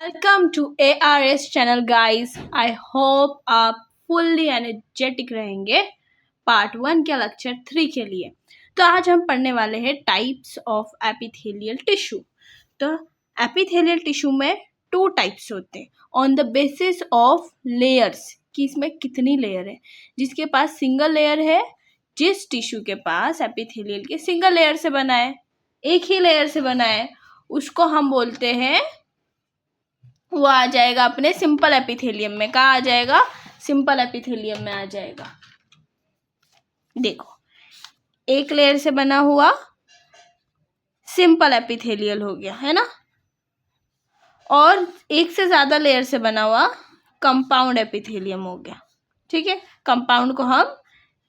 Welcome to ARS channel guys. I hope आप fully energetic रहेंगे part 1 के lecture 3 के लिए। तो आज हम पढ़ने वाले हैं टाइप्स ऑफ एपिथेलियल टिश्यू। तो एपिथेलियल टिश्यू में 2 टाइप्स होते हैं on the basis of layers, कि इसमें कितनी लेयर है। जिसके पास सिंगल लेयर है, जिस टिश्यू के पास एपिथेलियल के सिंगल लेयर से बना है, एक ही लेयर से बना है, उसको हम बोलते हैं, वो आ जाएगा अपने सिंपल एपिथेलियम में। कहाँ आ जाएगा? सिंपल एपिथेलियम में आ जाएगा। देखो, एक लेयर से बना हुआ सिंपल एपिथेलियल हो गया, है ना, और एक से ज्यादा लेयर से बना हुआ कंपाउंड एपिथेलियम हो गया। ठीक है, कंपाउंड को हम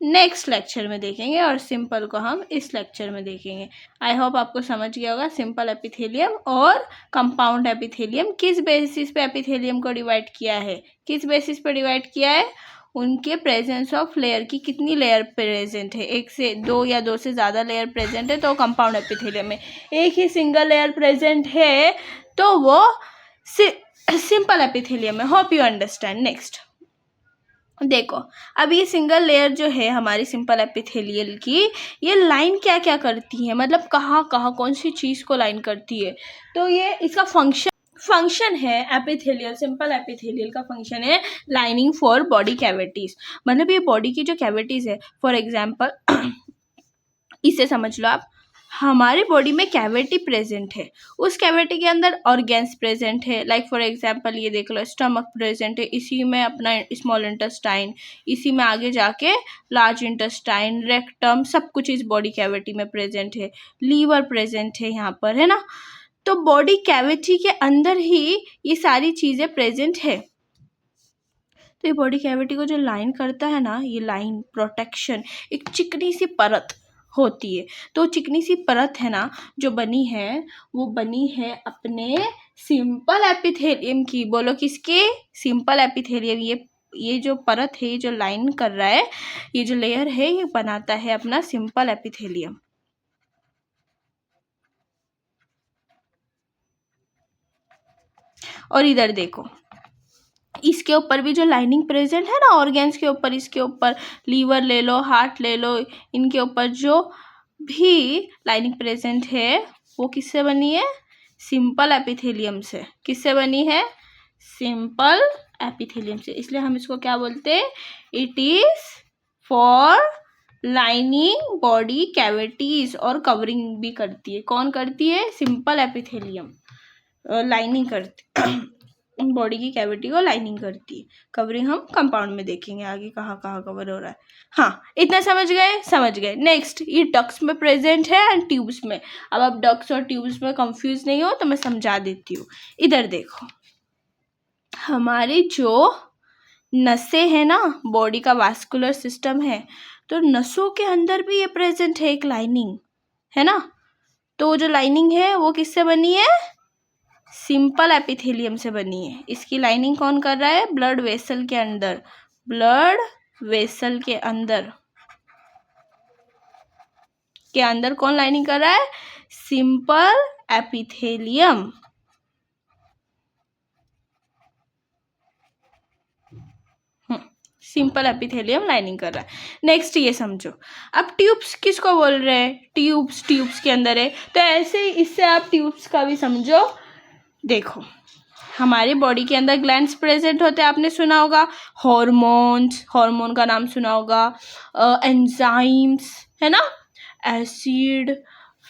नेक्स्ट लेक्चर में देखेंगे और सिंपल को हम इस लेक्चर में देखेंगे। आई होप आपको समझ गया होगा सिंपल एपिथेलियम और कंपाउंड एपिथेलियम किस बेसिस पे एपिथेलियम को डिवाइड किया है। किस बेसिस पे डिवाइड किया है? उनके प्रेजेंस ऑफ लेयर की कितनी लेयर प्रेजेंट है। एक से दो या दो से ज़्यादा लेयर प्रेजेंट है तो कंपाउंड एपिथेलियम में। एक ही सिंगल लेयर प्रेजेंट है तो वो सिंपल एपिथेलियम है। Hope you understand. नेक्स्ट देखो, अब ये सिंगल लेयर जो है हमारी सिंपल एपिथेलियल की, ये लाइन क्या क्या करती है, मतलब कहाँ कहाँ कौन सी चीज़ को लाइन करती है। तो ये इसका फंक्शन है एपिथेलियल, सिंपल एपिथेलियल का फंक्शन है लाइनिंग फॉर बॉडी कैविटीज। मतलब ये बॉडी की जो कैविटीज है, फॉर एग्जाम्पल इसे समझ लो आप, हमारी बॉडी में कैविटी प्रेजेंट है, उस कैविटी के अंदर ऑर्गेन्स प्रेजेंट है। लाइक फॉर एग्जांपल ये देख लो, स्टमक प्रेजेंट है, इसी में अपना स्मॉल इंटेस्टाइन, इसी में आगे जाके लार्ज इंटेस्टाइन, रेक्टम, सब कुछ इस बॉडी कैविटी में प्रेजेंट है। लीवर प्रेजेंट है यहाँ पर, है ना। तो बॉडी कैविटी के अंदर ही ये सारी चीज़ें प्रेजेंट है। तो ये बॉडी कैविटी को जो लाइन करता है ना, ये लाइन प्रोटेक्शन, एक चिकनी सी परत होती है। तो चिकनी सी परत है ना जो बनी है, वो बनी है अपने सिंपल एपिथेलियम की। बोलो किसके? Simple epithelium. ये जो परत है, जो लाइन कर रहा है, ये जो लेयर है, ये बनाता है अपना सिंपल एपिथेलियम। और इधर देखो, इसके ऊपर भी जो लाइनिंग प्रेजेंट है ना, ऑर्गेन्स के ऊपर, इसके ऊपर लीवर ले लो, हार्ट ले लो, इनके ऊपर जो भी लाइनिंग प्रेजेंट है वो किससे बनी है? सिंपल एपिथेलियम से। किससे बनी है? सिंपल एपिथेलियम से। इसलिए हम इसको क्या बोलते हैं? It is for lining body cavities, और कवरिंग भी करती है। कौन करती है? सिंपल एपिथेलियम लाइनिंग करती बॉडी की कैविटी को लाइनिंग करती है। कवरिंग हम कंपाउंड में देखेंगे आगे कहाँ कहाँ कवर हो रहा है। हाँ, इतना समझ गए? समझ गए। नेक्स्ट, ये डक्ट्स में प्रेजेंट है एंड ट्यूब्स में। अब आप डक्ट्स और ट्यूब्स में कंफ्यूज नहीं हो तो मैं समझा देती हूँ। इधर देखो, हमारी जो नसें है ना, बॉडी का वास्कुलर सिस्टम है, तो नसों के अंदर भी ये प्रेजेंट है एक लाइनिंग, है ना। तो जो लाइनिंग है वो किससे बनी है? सिंपल एपिथेलियम से बनी है। इसकी लाइनिंग कौन कर रहा है? ब्लड वेसल के अंदर, ब्लड वेसल के अंदर कौन लाइनिंग कर रहा है? Simple epithelium. Simple epithelium lining कर रहा है। नेक्स्ट ये समझो, अब ट्यूब्स किसको बोल रहे हैं? ट्यूब्स के अंदर है, तो ऐसे ही इससे आप ट्यूब्स का भी समझो। देखो, हमारी बॉडी के अंदर ग्लैंड्स प्रेजेंट होते हैं, आपने सुना होगा। हार्मोन का नाम सुना होगा, एंजाइम्स, है ना, एसिड,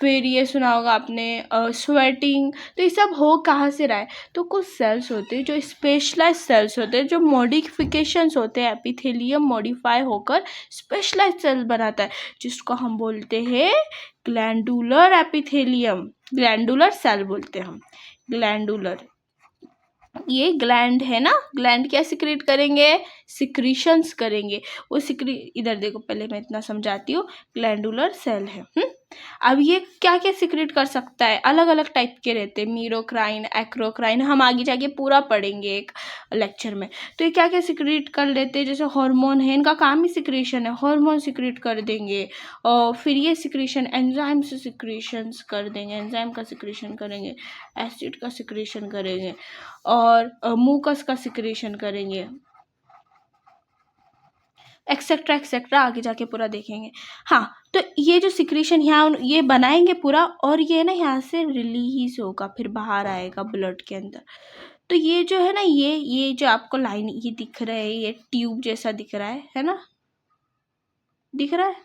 फिर ये सुना होगा आपने स्वेटिंग। तो ये सब हो कहाँ से रहा है? तो कुछ सेल्स होते हैं जो स्पेशलाइज सेल्स होते हैं, जो मॉडिफिकेशंस होते हैं, एपिथेलियम मॉडिफाई होकर स्पेशलाइज सेल बनाता है, जिसको हम बोलते हैं ग्लैंडुलर एपिथेलियम। ग्लैंडुलर सेल बोलते हैं हम, ग्लैंडुलर। ये ग्लैंड है ना, ग्लैंड क्या सिक्रेट करेंगे? सिक्रीशंस करेंगे। वो इधर देखो, पहले मैं इतना समझाती हूँ। ग्लैंडुलर सेल है। अब ये क्या क्या सिक्रेट कर सकता है, अलग अलग टाइप के रहते हैं, मीरोक्राइन, एक्रोक्राइन, हम आगे जाके पूरा पढ़ेंगे एक लेक्चर में। तो ये क्या क्या सिक्रेट कर लेते हैं, जैसे हार्मोन है, इनका काम ही सिक्रेशन है, हार्मोन सिक्रेट कर देंगे। और फिर ये सिक्रेशन एंजाइम से सिक्रेशंस कर देंगे, एंजाइम का सिक्रेशन करेंगे, एसिड का सिक्रेशन करेंगे, और मूकस का सिक्रेशन करेंगे, एक्सेट्रा एक्सेट्रा, आगे जाके पूरा देखेंगे। हाँ, तो ये जो सिक्रीशन यहाँ ये बनाएंगे पूरा, और ये ना यहाँ से रिलीज होगा, फिर बाहर आएगा ब्लड के अंदर। तो ये जो है ना, ये जो आपको लाइन ये दिख रहा है, ये ट्यूब जैसा दिख रहा है ना, दिख रहा है,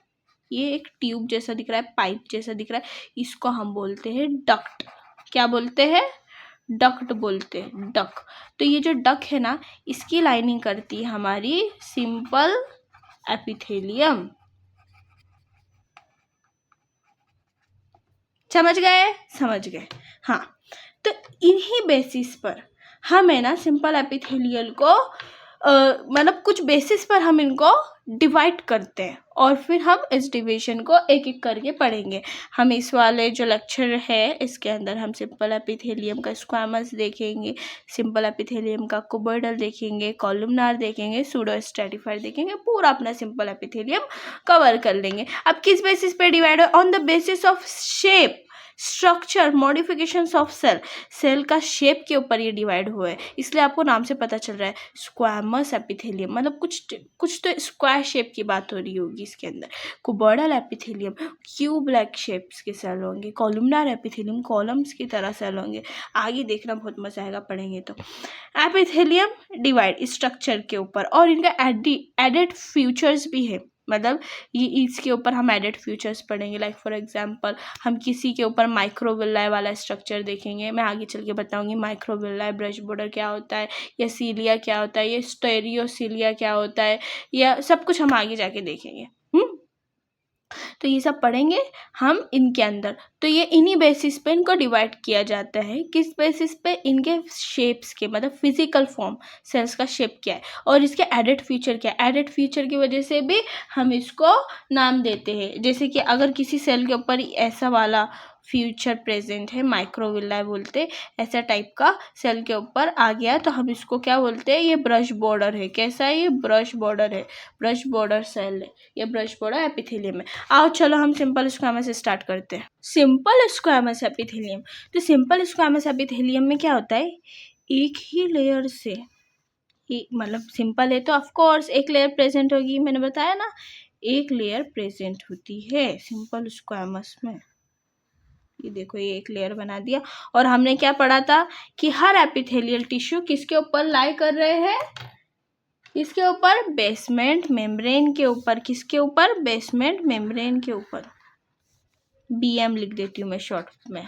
ये एक ट्यूब जैसा दिख रहा है, पाइप जैसा दिख रहा है, इसको हम बोलते हैं डक्ट। क्या बोलते हैं? डक्ट बोलते हैं, डक। तो ये जो डक है ना, इसकी लाइनिंग करती है हमारी सिंपल एपिथेलियम। समझ गए? समझ गए। हाँ, तो इन्हीं बेसिस पर हम है ना सिंपल एपिथेलियल को मतलब कुछ बेसिस पर हम इनको डिवाइड करते हैं, और फिर हम इस डिवीजन को एक एक करके पढ़ेंगे। हम इस वाले जो लेक्चर है इसके अंदर हम सिंपल एपिथेलियम का स्क्वामस देखेंगे, सिंपल एपिथेलियम का कुबोइडल देखेंगे, कॉलमनार देखेंगे, सूडो स्ट्रेटिफाइड देखेंगे, पूरा अपना सिंपल एपिथेलियम कवर कर लेंगे। अब किस बेसिस पे डिवाइड है? On the basis of shape, structure, modifications of cell. Cell का शेप के ऊपर ये डिवाइड हुआ है, इसलिए आपको नाम से पता चल रहा है स्क्वामस एपिथेलियम, मतलब कुछ तो स्क्वायर शेप की बात हो रही होगी इसके अंदर। कुबोइडल एपिथेलियम, क्यूब लाइक शेप्स के सेल होंगे। कॉलमनार एपिथेलियम, कॉलम्स की तरह सेल होंगे। आगे देखना, बहुत मजा आएगा पढ़ेंगे तो। एपिथेलियम डिवाइड स्ट्रक्चर के ऊपर, और इनका एडेड फ्यूचर्स भी है, मतलब ये इसके ऊपर हम एडेड फ्यूचर्स पढ़ेंगे। लाइक फॉर एग्जांपल हम किसी के ऊपर माइक्रोविल्लाई वाला स्ट्रक्चर देखेंगे, मैं आगे चल के बताऊंगी माइक्रोविल्लाई ब्रश बॉर्डर क्या होता है, या सीलिया क्या होता है, या स्टेरियोसीलिया क्या होता है, या सब कुछ हम आगे जाके देखेंगे। तो ये सब पढ़ेंगे हम इनके अंदर। तो ये इन्हीं बेसिस पे इनको डिवाइड किया जाता है। किस बेसिस पे? इनके शेप्स के, मतलब फिजिकल फॉर्म, सेल्स का शेप क्या है, और इसके एडेड फीचर क्या है। एडेड फीचर की वजह से भी हम इसको नाम देते हैं। जैसे कि अगर किसी सेल के ऊपर ऐसा वाला फ्यूचर प्रेजेंट है, माइक्रोविल्लाई बोलते, ऐसा टाइप का सेल के ऊपर आ गया, तो हम इसको क्या बोलते हैं? ये ब्रश बॉर्डर है। कैसा है? ये ब्रश बॉर्डर है, ब्रश बॉर्डर सेल है, ये ब्रश बॉर्डर एपिथेलियम है। आओ चलो हम सिंपल स्क्वामस स्टार्ट करते हैं। Simple squamous epithelium. तो सिंपल स्क्वामस एपिथेलियम में क्या होता है? एक ही लेयर से, मतलब सिंपल है तो ऑफ कोर्स एक लेयर प्रेजेंट होगी, मैंने बताया ना, एक लेयर प्रेजेंट होती है सिंपल स्क्वामस में। ये देखो, ये एक लेयर बना दिया। और हमने क्या पढ़ा था कि हर एपिथेलियल टिश्यू किसके ऊपर लाई कर रहे हैं? किसके ऊपर? बेसमेंट मेम्ब्रेन के ऊपर। किसके ऊपर? बेसमेंट मेम्ब्रेन के ऊपर। बीएम लिख देती हूँ मैं शॉर्ट में,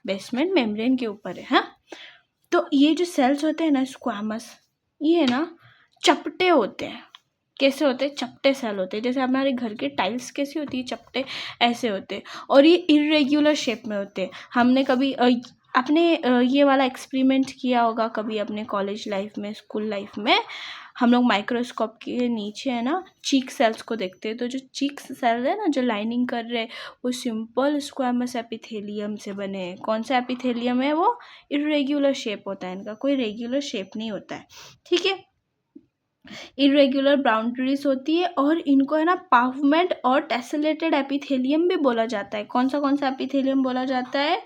बेसमेंट मेम्ब्रेन के ऊपर है। हाँ, तो ये जो सेल्स होते हैं ना स्क्वामस, ये है ना चपटे होते हैं। कैसे होते हैं? चपटे सेल होते हैं। जैसे हमारे घर के टाइल्स कैसी होती है? चपटे, ऐसे होते हैं। और ये इरेग्युलर शेप में होते हैं। हमने कभी अपने ये वाला एक्सपेरिमेंट किया होगा कभी अपने कॉलेज लाइफ में, स्कूल लाइफ में। हम लोग माइक्रोस्कोप के नीचे है ना चीक सेल्स को देखते हैं, तो जो चीक सेल है ना जो लाइनिंग कर रहे हैं, वो सिंपल स्क्वामस एपिथेलियम से बने हैं। कौन सा एपिथेलियम है वो? इरेग्युलर शेप होता है इनका, कोई रेगुलर शेप नहीं होता है। ठीक है, इरेग्युलर बाउंड्रीज होती है, और इनको है ना पावमेंट और टेसलेटेड एपिथेलियम भी बोला जाता है। कौन सा एपिथेलियम बोला जाता है?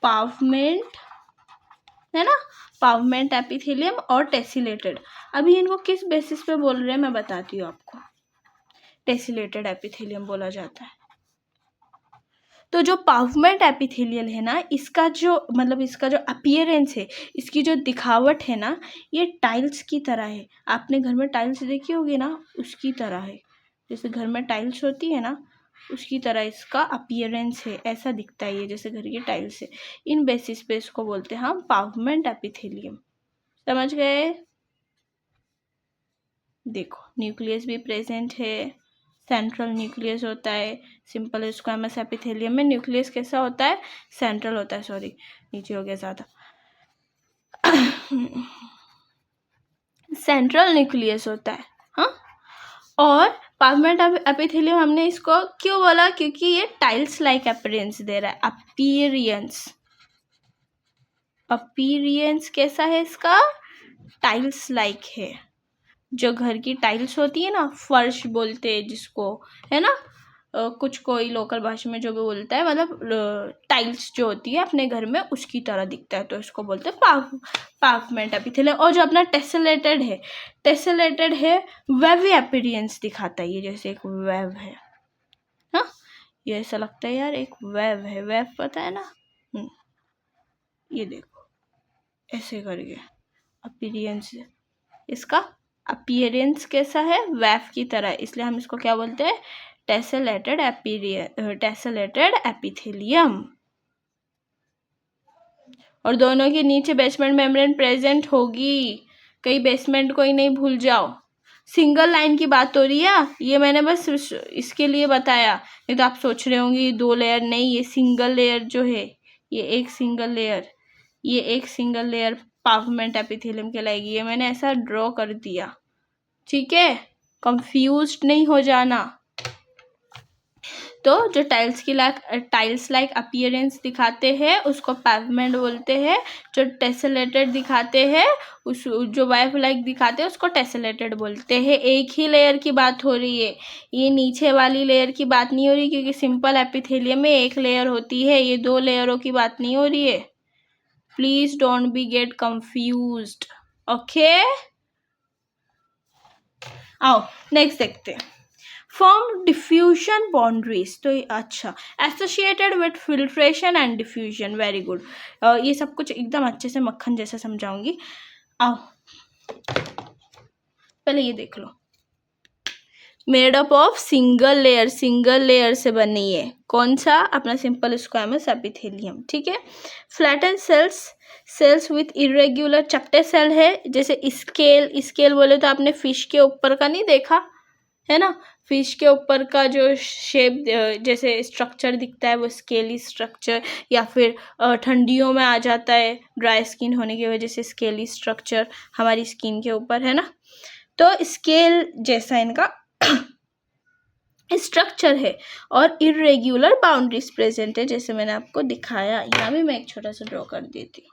पावमेंट, है ना, पावमेंट एपिथेलियम और टेसिलेटेड। अभी इनको किस बेसिस पे बोल रहे हैं मैं बताती हूँ आपको। टेसिलेटेड एपिथेलियम बोला जाता है। तो जो पावमेंट एपिथेलियल है ना, इसका जो मतलब इसका जो अपीयरेंस है, इसकी जो दिखावट है ना, ये टाइल्स की तरह है। आपने घर में टाइल्स देखी होगी ना, उसकी तरह है। जैसे घर में टाइल्स होती है ना, उसकी तरह इसका अपीयरेंस है। ऐसा दिखता है ये, जैसे घर की टाइल्स है। इन बेसिस पे इसको बोलते हैं हम पावमेंट एपिथेलियम। समझ गए? देखो, न्यूक्लियस भी प्रेजेंट है, सेंट्रल न्यूक्लियस होता है। सिंपल स्क्वामस एपिथेलियम में न्यूक्लियस कैसा होता है? सेंट्रल होता है। सॉरी, नीचे हो गया ज़्यादा। सेंट्रल न्यूक्लियस होता है। हाँ, और पावमेंट एपिथेलियम हमने इसको क्यों बोला, क्योंकि ये टाइल्स लाइक अपीयरेंस दे रहा है। अपीयरेंस कैसा है इसका, टाइल्स लाइक है। जो घर की टाइल्स होती है ना, फर्श बोलते हैं जिसको, है ना, कुछ कोई लोकल भाषा में जो भी बोलता है, मतलब टाइल्स जो होती है अपने घर में उसकी तरह दिखता है, तो इसको बोलते हैं पावमेंट एपिथेलियम। और जो अपना टेसेलेटेड है वेवी अपीयरेंस दिखाता है, ये जैसे एक वेव है। हाँ, ये ऐसा लगता है यार एक वेव है, वेव पता है ना। ये देखो ऐसे करके अपीयरेंस, इसका अपीयरेंस कैसा है, वेव की तरह, इसलिए हम इसको क्या बोलते हैं, टेसेलेटेड एपिथेलियम। और दोनों के नीचे बेसमेंट मेम्ब्रेन प्रेजेंट होगी, कहीं बेसमेंट कोई नहीं भूल जाओ। सिंगल लाइन की बात हो रही है, ये मैंने बस इसके लिए बताया, नहीं तो आप सोच रहे होंगे 2 लेयर, नहीं, ये सिंगल लेयर जो है, ये एक सिंगल लेयर पावमेंट एपिथेलियम कहलाएगी। ये मैंने ऐसा ड्रॉ कर दिया, ठीक है, कंफ्यूज्ड नहीं हो जाना। तो जो टाइल्स लाइक अपीयरेंस दिखाते हैं उसको पावमेंट बोलते हैं। जो टेसेलेटेड दिखाते हैं, उस जो वेव लाइक दिखाते हैं उसको टेसेलेटेड बोलते हैं। एक ही लेयर की बात हो रही है, ये नीचे वाली लेयर की बात नहीं हो रही, क्योंकि सिंपल एपिथेलियम में एक लेयर होती है, ये 2 लेयरों की बात नहीं हो रही है। Please don't be gate confused, okay. आओ नेक्स्ट देखते हैं। फॉर्म डिफ्यूजन बाउंड्रीज, तो अच्छा, associated with filtration and diffusion, very good. ये सब कुछ एकदम अच्छे से मक्खन जैसे समझाऊंगी। आओ पहले ये देख लो, made up of single layer से बनी है, कौन सा, अपना सिंपल स्क्वामस एपिथेलियम, ठीक है। फ्लैटन सेल्स विथ इरेग्युलर चपटे सेल है, जैसे स्केल बोले तो आपने फिश के ऊपर का नहीं देखा है ना, फिश के ऊपर का जो शेप जैसे स्ट्रक्चर दिखता है वो स्केली स्ट्रक्चर, या फिर ठंडियों में आ जाता है ड्राई स्किन होने की वजह से स्केली स्ट्रक्चर हमारी स्किन के ऊपर, है ना। तो स्केल जैसा इनका स्ट्रक्चर है और इरेग्युलर बाउंड्रीज प्रेजेंट है, जैसे मैंने आपको दिखाया। यहाँ भी मैं एक छोटा सा ड्रॉ कर देती हूँ।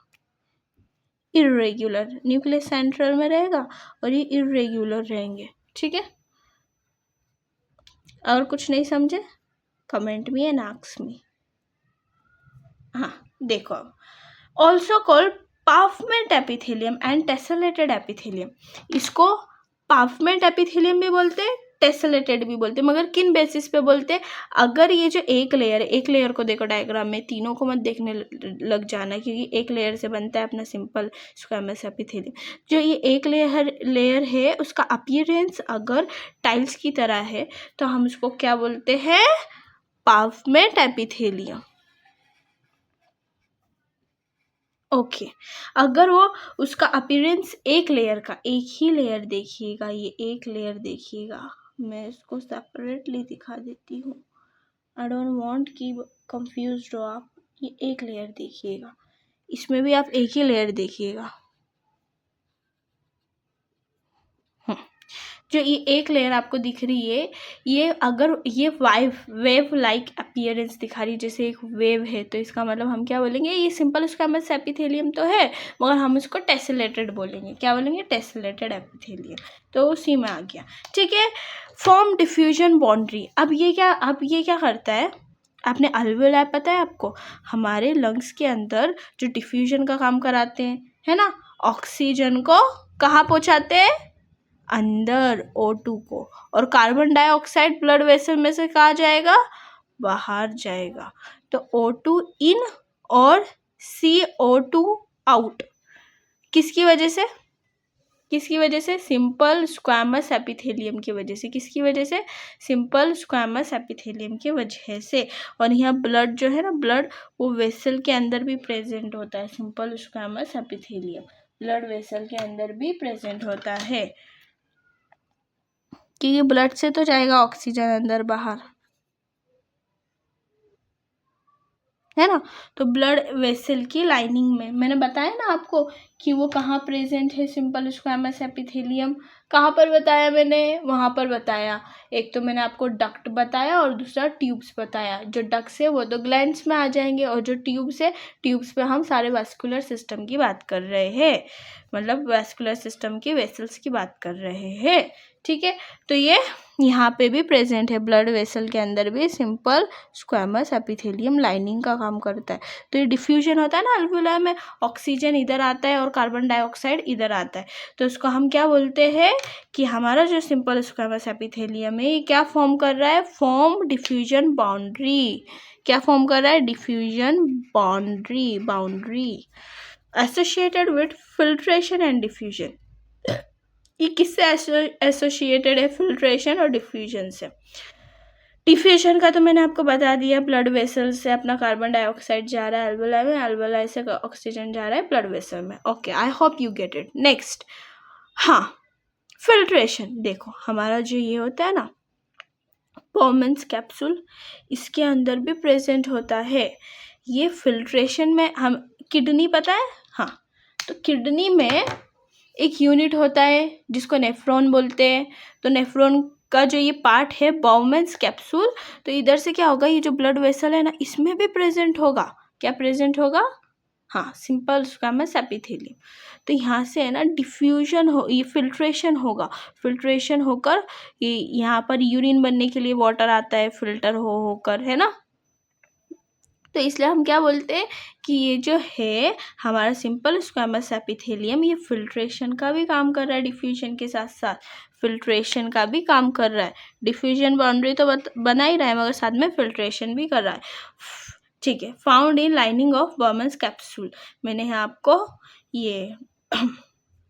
इरेग्युलर, न्यूक्लियस सेंट्रल में रहेगा और ये इरेग्युलर रहेंगे, ठीक है। और कुछ नहीं समझे, comment me and ask me. हाँ देखो, अब also called pavement epithelium and tessellated epithelium, इसको पावमेंट एपिथेलियम भी बोलते हैं, टेसेलेटेड भी बोलते हैं, मगर किन बेसिस पे बोलते हैं, अगर ये जो एक लेयर को देखो डायग्राम में, तीनों को मत देखने लग जाना, क्योंकि एक लेयर से बनता है अपना सिंपल स्क्वेमस एपिथेलियम। जो ये एक लेयर है उसका अपीयरेंस अगर टाइल्स की तरह है तो हम उसको क्या बोलते हैं, पावमेंट एपिथेलियम, ओके। अगर वो उसका अपीयरेंस एक लेयर का, एक ही लेयर देखिएगा, ये एक लेयर देखिएगा, मैं इसको सेपरेटली दिखा देती हूँ, आई डोंट वांट कि कंफ्यूज्ड हो आप। ये एक लेयर देखिएगा, इसमें भी आप एक ही लेयर देखिएगा। जो ये एक लेयर आपको दिख रही है, ये अगर ये वेव लाइक अपीयरेंस दिखा रही है, जैसे एक वेव है, तो इसका मतलब हम क्या बोलेंगे, ये सिंपल स्क्वेमस एपिथेलियम तो है, मगर हम इसको टेसेलेटेड बोलेंगे। क्या बोलेंगे, टेसेलेटेड एपिथेलियम, तो उसी में आ गया, ठीक है। फॉर्म डिफ्यूजन बाउंड्री, अब ये क्या करता है, आपने अल्वेओलाई पता है आपको, हमारे लंग्स के अंदर जो डिफ्यूजन का काम कराते हैं, है ना, ऑक्सीजन को कहाँ पहुँचाते हैं, अंदर O2 को, और कार्बन डाइऑक्साइड ब्लड वेसल में से कहाँ जाएगा, बाहर जाएगा। तो O2 इन और CO2 आउट, किसकी वजह से सिंपल स्क्वामस एपिथेलियम की वजह से, किसकी वजह से, सिंपल स्क्वामस एपिथेलियम की वजह से। और यहाँ ब्लड जो है ना, ब्लड वो वेसल के अंदर भी प्रेजेंट होता है, simple squamous epithelium blood vessel के अंदर भी प्रेजेंट होता है, क्योंकि ब्लड से तो जाएगा ऑक्सीजन अंदर बाहर, है ना। तो ब्लड वेसल की लाइनिंग में मैंने बताया ना आपको कि वो कहाँ प्रेजेंट है, सिंपल स्क्वैमस एपिथेलियम कहाँ पर बताया मैंने, वहाँ पर बताया। एक तो मैंने आपको डक्ट बताया और दूसरा ट्यूब्स बताया। जो डक्ट्स है वो तो ग्लैंड्स में आ जाएंगे और जो ट्यूब्स है, ट्यूब्स पे हम सारे वास्कुलर सिस्टम की बात कर रहे हैं, मतलब वास्कुलर सिस्टम की वेसल्स की बात कर रहे हैं। ठीक है, तो ये यहाँ पे भी प्रेजेंट है, ब्लड वेसल के अंदर भी सिंपल स्क्वैमस एपिथेलियम लाइनिंग का काम करता है। तो ये डिफ्यूजन होता है ना अल्वुलाई में, ऑक्सीजन इधर आता है और कार्बन डाइऑक्साइड इधर आता है, तो इसको हम क्या बोलते हैं कि हमारा जो सिंपल स्क्वैमस एपिथेलियम है ये क्या फॉर्म कर रहा है, फॉर्म डिफ्यूजन बाउंड्री। क्या फॉर्म कर रहा है, diffusion boundary associated with filtration and diffusion. ये किससे एसोसिएटेड है, फिल्ट्रेशन और डिफ्यूजन से। डिफ्यूजन का तो मैंने आपको बता दिया, ब्लड वेसल से अपना कार्बन डाइऑक्साइड जा रहा है अल्वुलाई में, अल्वुलाई से ऑक्सीजन जा रहा है ब्लड वेसल में। Okay, I hope you get it. Next, हाँ, फिल्ट्रेशन। देखो हमारा जो ये होता है ना बॉउमैन्स कैप्सूल, इसके अंदर भी प्रेजेंट होता है। ये फिल्ट्रेशन में हम, किडनी पता है, हाँ, तो किडनी में एक यूनिट होता है जिसको नेफ्रॉन बोलते हैं। तो नेफ्रॉन का जो ये पार्ट है बॉउमैन्स कैप्सूल, तो इधर से क्या होगा, ये जो ब्लड वेसल है ना इसमें भी प्रेजेंट होगा। क्या प्रेजेंट होगा, हाँ, सिंपल स्क्वैमस एपिथेलियम। तो यहाँ से है ना डिफ्यूजन हो, ये फिल्ट्रेशन होगा, फिल्ट्रेशन होकर ये यहाँ पर यूरिन बनने के लिए वाटर आता है फिल्टर होकर, है ना। तो इसलिए हम क्या बोलते हैं कि ये जो है हमारा सिंपल स्क्वैमस एपिथेलियम, ये फिल्ट्रेशन का भी काम कर रहा है, डिफ्यूजन के साथ साथ फिल्ट्रेशन का भी काम कर रहा है। डिफ्यूजन बाउंड्री तो बना ही रहा है मगर साथ में फिल्ट्रेशन भी कर रहा है। ठीक है, found in lining of Bowman's capsule. मैंने यहाँ आपको ये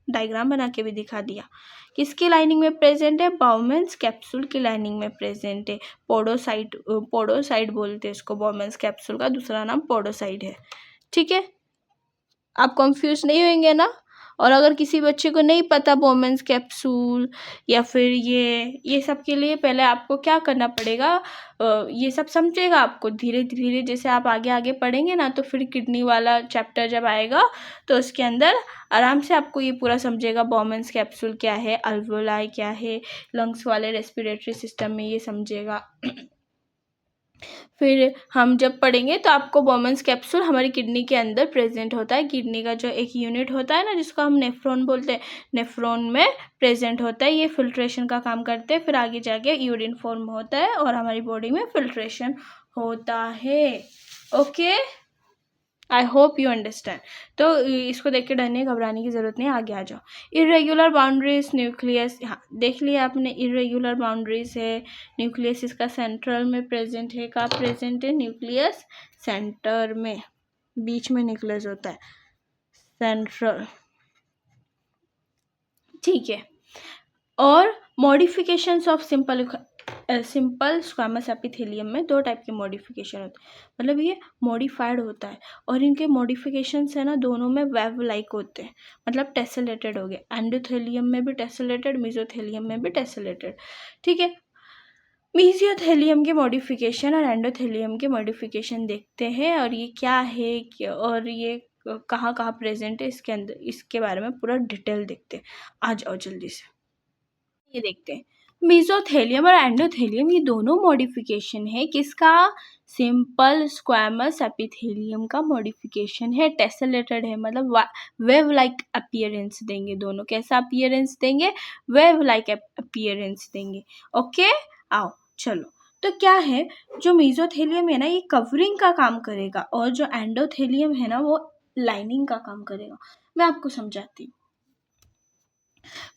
डायग्राम बना के भी दिखा दिया। किसकी लाइनिंग में प्रेजेंट है, बॉउमैन्स कैप्सूल की लाइनिंग में प्रेजेंट है। पोडोसाइट बोलते हैं इसको, बॉउमैन्स कैप्सूल का दूसरा नाम पोडोसाइट है। ठीक है, आप कंफ्यूज नहीं होंगे ना। और अगर किसी बच्चे को नहीं पता बॉउमैन्स कैप्सूल या फिर ये सब के लिए पहले आपको क्या करना पड़ेगा, ये सब समझेगा आपको धीरे धीरे, जैसे आप आगे आगे पढ़ेंगे ना तो फिर किडनी वाला चैप्टर जब आएगा तो उसके अंदर आराम से आपको ये पूरा समझेगा, बॉउमैन्स कैप्सूल क्या है, अल्वुलाई क्या है, लंग्स वाले रेस्पिरेटरी सिस्टम में ये समझेगा। फिर हम जब पढ़ेंगे तो आपको बॉउमैन्स कैप्सूल हमारी किडनी के अंदर प्रेजेंट होता है। किडनी का जो एक यूनिट होता है ना जिसको हम नेफ्रॉन बोलते हैं, नेफ्रॉन में प्रेजेंट होता है, ये फिल्ट्रेशन का काम करते हैं। फिर आगे जाके यूरिन फॉर्म होता है और हमारी बॉडी में फिल्ट्रेशन होता है। Okay, I hope you understand. तो इसको देख के डरने घबराने की ज़रूरत नहीं, आगे आ जाओ। इरेगुलर बाउंड्रीज न्यूक्लियस, हाँ देख लिया आपने, इरेगुलर बाउंड्रीज है, न्यूक्लियस इसका सेंट्रल में प्रेजेंट है। कहाँ प्रेजेंट है, न्यूक्लियस सेंटर में, बीच में न्यूक्लियस होता है, सेंट्रल। ठीक है, और modifications of simple squamous epithelium में दो टाइप के मॉडिफिकेशन होते हैं, मतलब ये मॉडिफाइड होता है और इनके मॉडिफिकेशंस है ना दोनों में वेव लाइक होते हैं, मतलब टेसलेटेड हो गए। एंडोथेलियम में भी टेसलेटेड, मेसोथेलियम में भी टेसलेटेड। ठीक है, मेसोथेलियम के मॉडिफिकेशन और एंडोथेलियम के मॉडिफिकेशन देखते हैं और ये क्या है और ये कहाँ कहाँ प्रेजेंट है, इसके अंदर इसके बारे में पूरा डिटेल देखते हैं। आ जाओ जल्दी से, ये देखते हैं। मेसोथेलियम और एंडोथेलियम ये दोनों मॉडिफिकेशन है किसका, सिंपल स्क्वैमस एपिथेलियम का मॉडिफिकेशन है, टेसलेटेड है, मतलब वेव लाइक अपीयरेंस देंगे दोनों। कैसा अपीयरेंस देंगे, वेव लाइक अपीयरेंस देंगे। ओके, आओ चलो। तो क्या है, जो मेसोथेलियम है ना ये कवरिंग का काम करेगा और जो एंडोथेलियम है ना वो लाइनिंग का काम करेगा। मैं आपको समझाती हूँ।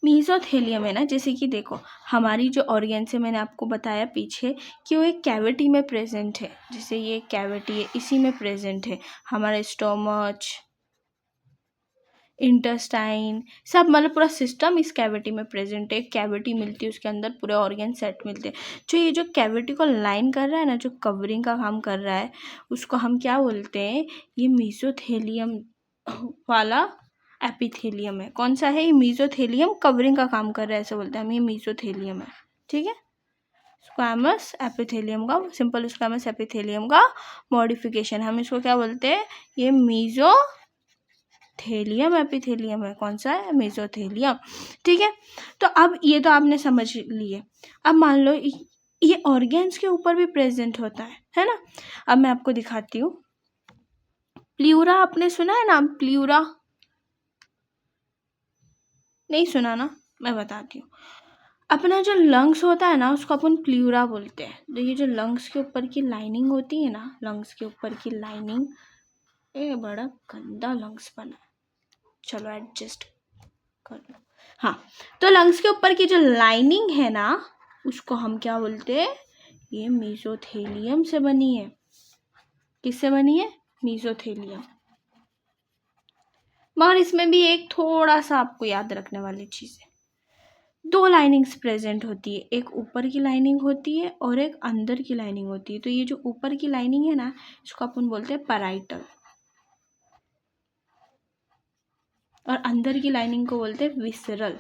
मेसोथेलियम है ना, जैसे कि देखो हमारी जो ऑर्गेन्स है, मैंने आपको बताया पीछे कि वो एक कैविटी में प्रेजेंट है। जैसे ये कैविटी है, इसी में प्रेजेंट है हमारा स्टोमच, इंटेस्टाइन, सब मतलब पूरा सिस्टम इस कैविटी में प्रेजेंट है। एक कैविटी मिलती है, उसके अंदर पूरे ऑर्गन सेट मिलते हैं। जो ये जो कैविटी को लाइन कर रहा है ना, जो कवरिंग का काम कर रहा है, उसको हम क्या बोलते हैं, ये मेसोथेलियम वाला एपिथेलियम है। कौन सा है, ये मेसोथेलियम कवरिंग का काम कर रहा है, ऐसे बोलते हैं हम, ये मेसोथेलियम है। ठीक है, स्क्वैमस एपिथेलियम का, सिंपल स्क्वैमस एपिथेलियम का मॉडिफिकेशन। हम इसको क्या बोलते हैं? ये मेसोथेलियम एपिथेलियम है। कौन सा है? मेसोथेलियम। ठीक है, तो अब ये तो आपने समझ लिए। अब मान लो ये ऑर्गेन्स के ऊपर भी प्रेजेंट होता है ना। अब मैं आपको दिखाती हूँ। प्ल्यूरा आपने सुना है नाम? प्ल्यूरा नहीं सुना ना? मैं बताती हूँ। अपना जो लंग्स होता है ना, उसको अपन प्ल्यूरा बोलते हैं। तो ये जो लंग्स के ऊपर की लाइनिंग होती है ना, लंग्स के ऊपर की लाइनिंग, ये बड़ा गंदा लंग्स बना है, चलो एडजस्ट कर लो। हाँ, तो लंग्स के ऊपर की जो लाइनिंग है ना, उसको हम क्या बोलते हैं? ये मेसोथेलियम से बनी है। किससे बनी है? मेसोथेलियम। मगर इसमें भी एक थोड़ा सा आपको याद रखने वाली चीज़ है। दो लाइनिंग्स प्रेजेंट होती है, एक ऊपर की लाइनिंग होती है और एक अंदर की लाइनिंग होती है। तो ये जो ऊपर की लाइनिंग है ना, इसको अपन बोलते हैं पैराइटल, और अंदर की लाइनिंग को बोलते हैं विसरल।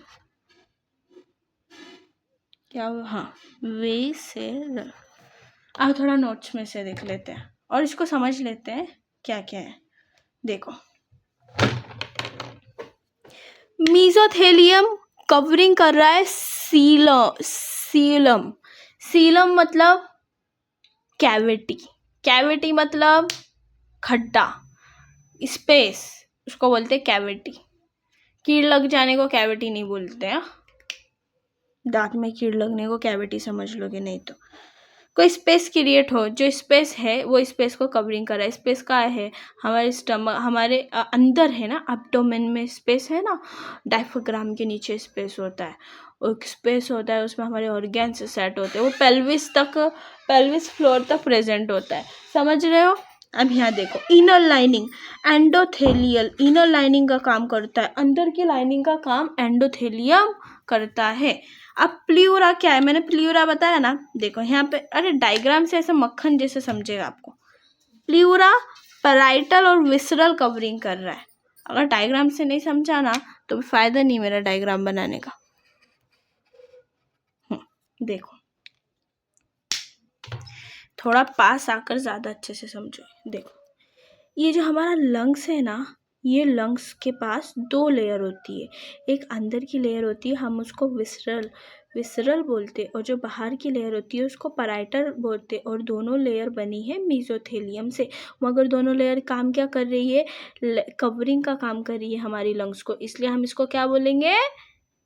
क्या? हाँ, विसरल। अब थोड़ा नोट्स में से देख लेते हैं और इसको समझ लेते हैं क्या क्या है। देखो, मीजोथेलियम कवरिंग कर रहा है सीलम। सीलम मतलब कैविटी, कैविटी मतलब खड्डा, स्पेस, उसको बोलते हैं कैविटी। कीड़ लग जाने को कैविटी नहीं बोलते हैं। दांत में कीड़ लगने को कैविटी समझ लोगे, नहीं तो कोई स्पेस क्रिएट हो, जो स्पेस है वो स्पेस को कवरिंग कर रहा है। स्पेस का है हमारे स्टमक, हमारे अंदर है ना, एब्डोमेन में स्पेस है ना, डायफ्राम के नीचे स्पेस होता है, और स्पेस होता है, उसमें हमारे ऑर्गेन्स सेट होते हैं। वो पेल्विस फ्लोर तक प्रेजेंट होता है, समझ रहे हो? अब यहाँ देखो, inner lining endothelial, inner lining का काम करता है, अंदर की लाइनिंग का काम एंडोथेलियम करता है। अब प्ल्यूरा क्या है? मैंने प्ल्यूरा बताया ना, देखो यहाँ पे, अरे डायग्राम से ऐसे मक्खन जैसे समझेगा आपको। प्ल्यूरा पैराइटल और विसरल कवरिंग कर रहा है। अगर डायग्राम से नहीं समझा ना, तो फायदा नहीं मेरा डायग्राम बनाने का। देखो, थोड़ा पास आकर ज़्यादा अच्छे से समझो। देखो, ये जो हमारा लंग्स है ना, ये लंग्स के पास दो लेयर होती है। एक अंदर की लेयर होती है, हम उसको विसरल बोलते, और जो बाहर की लेयर होती है उसको पैराइटल बोलते। और दोनों लेयर बनी है मेसोथेलियम से। मगर दोनों लेयर काम क्या कर रही है? कवरिंग का काम कर रही है हमारी लंग्स को, इसलिए हम इसको क्या बोलेंगे?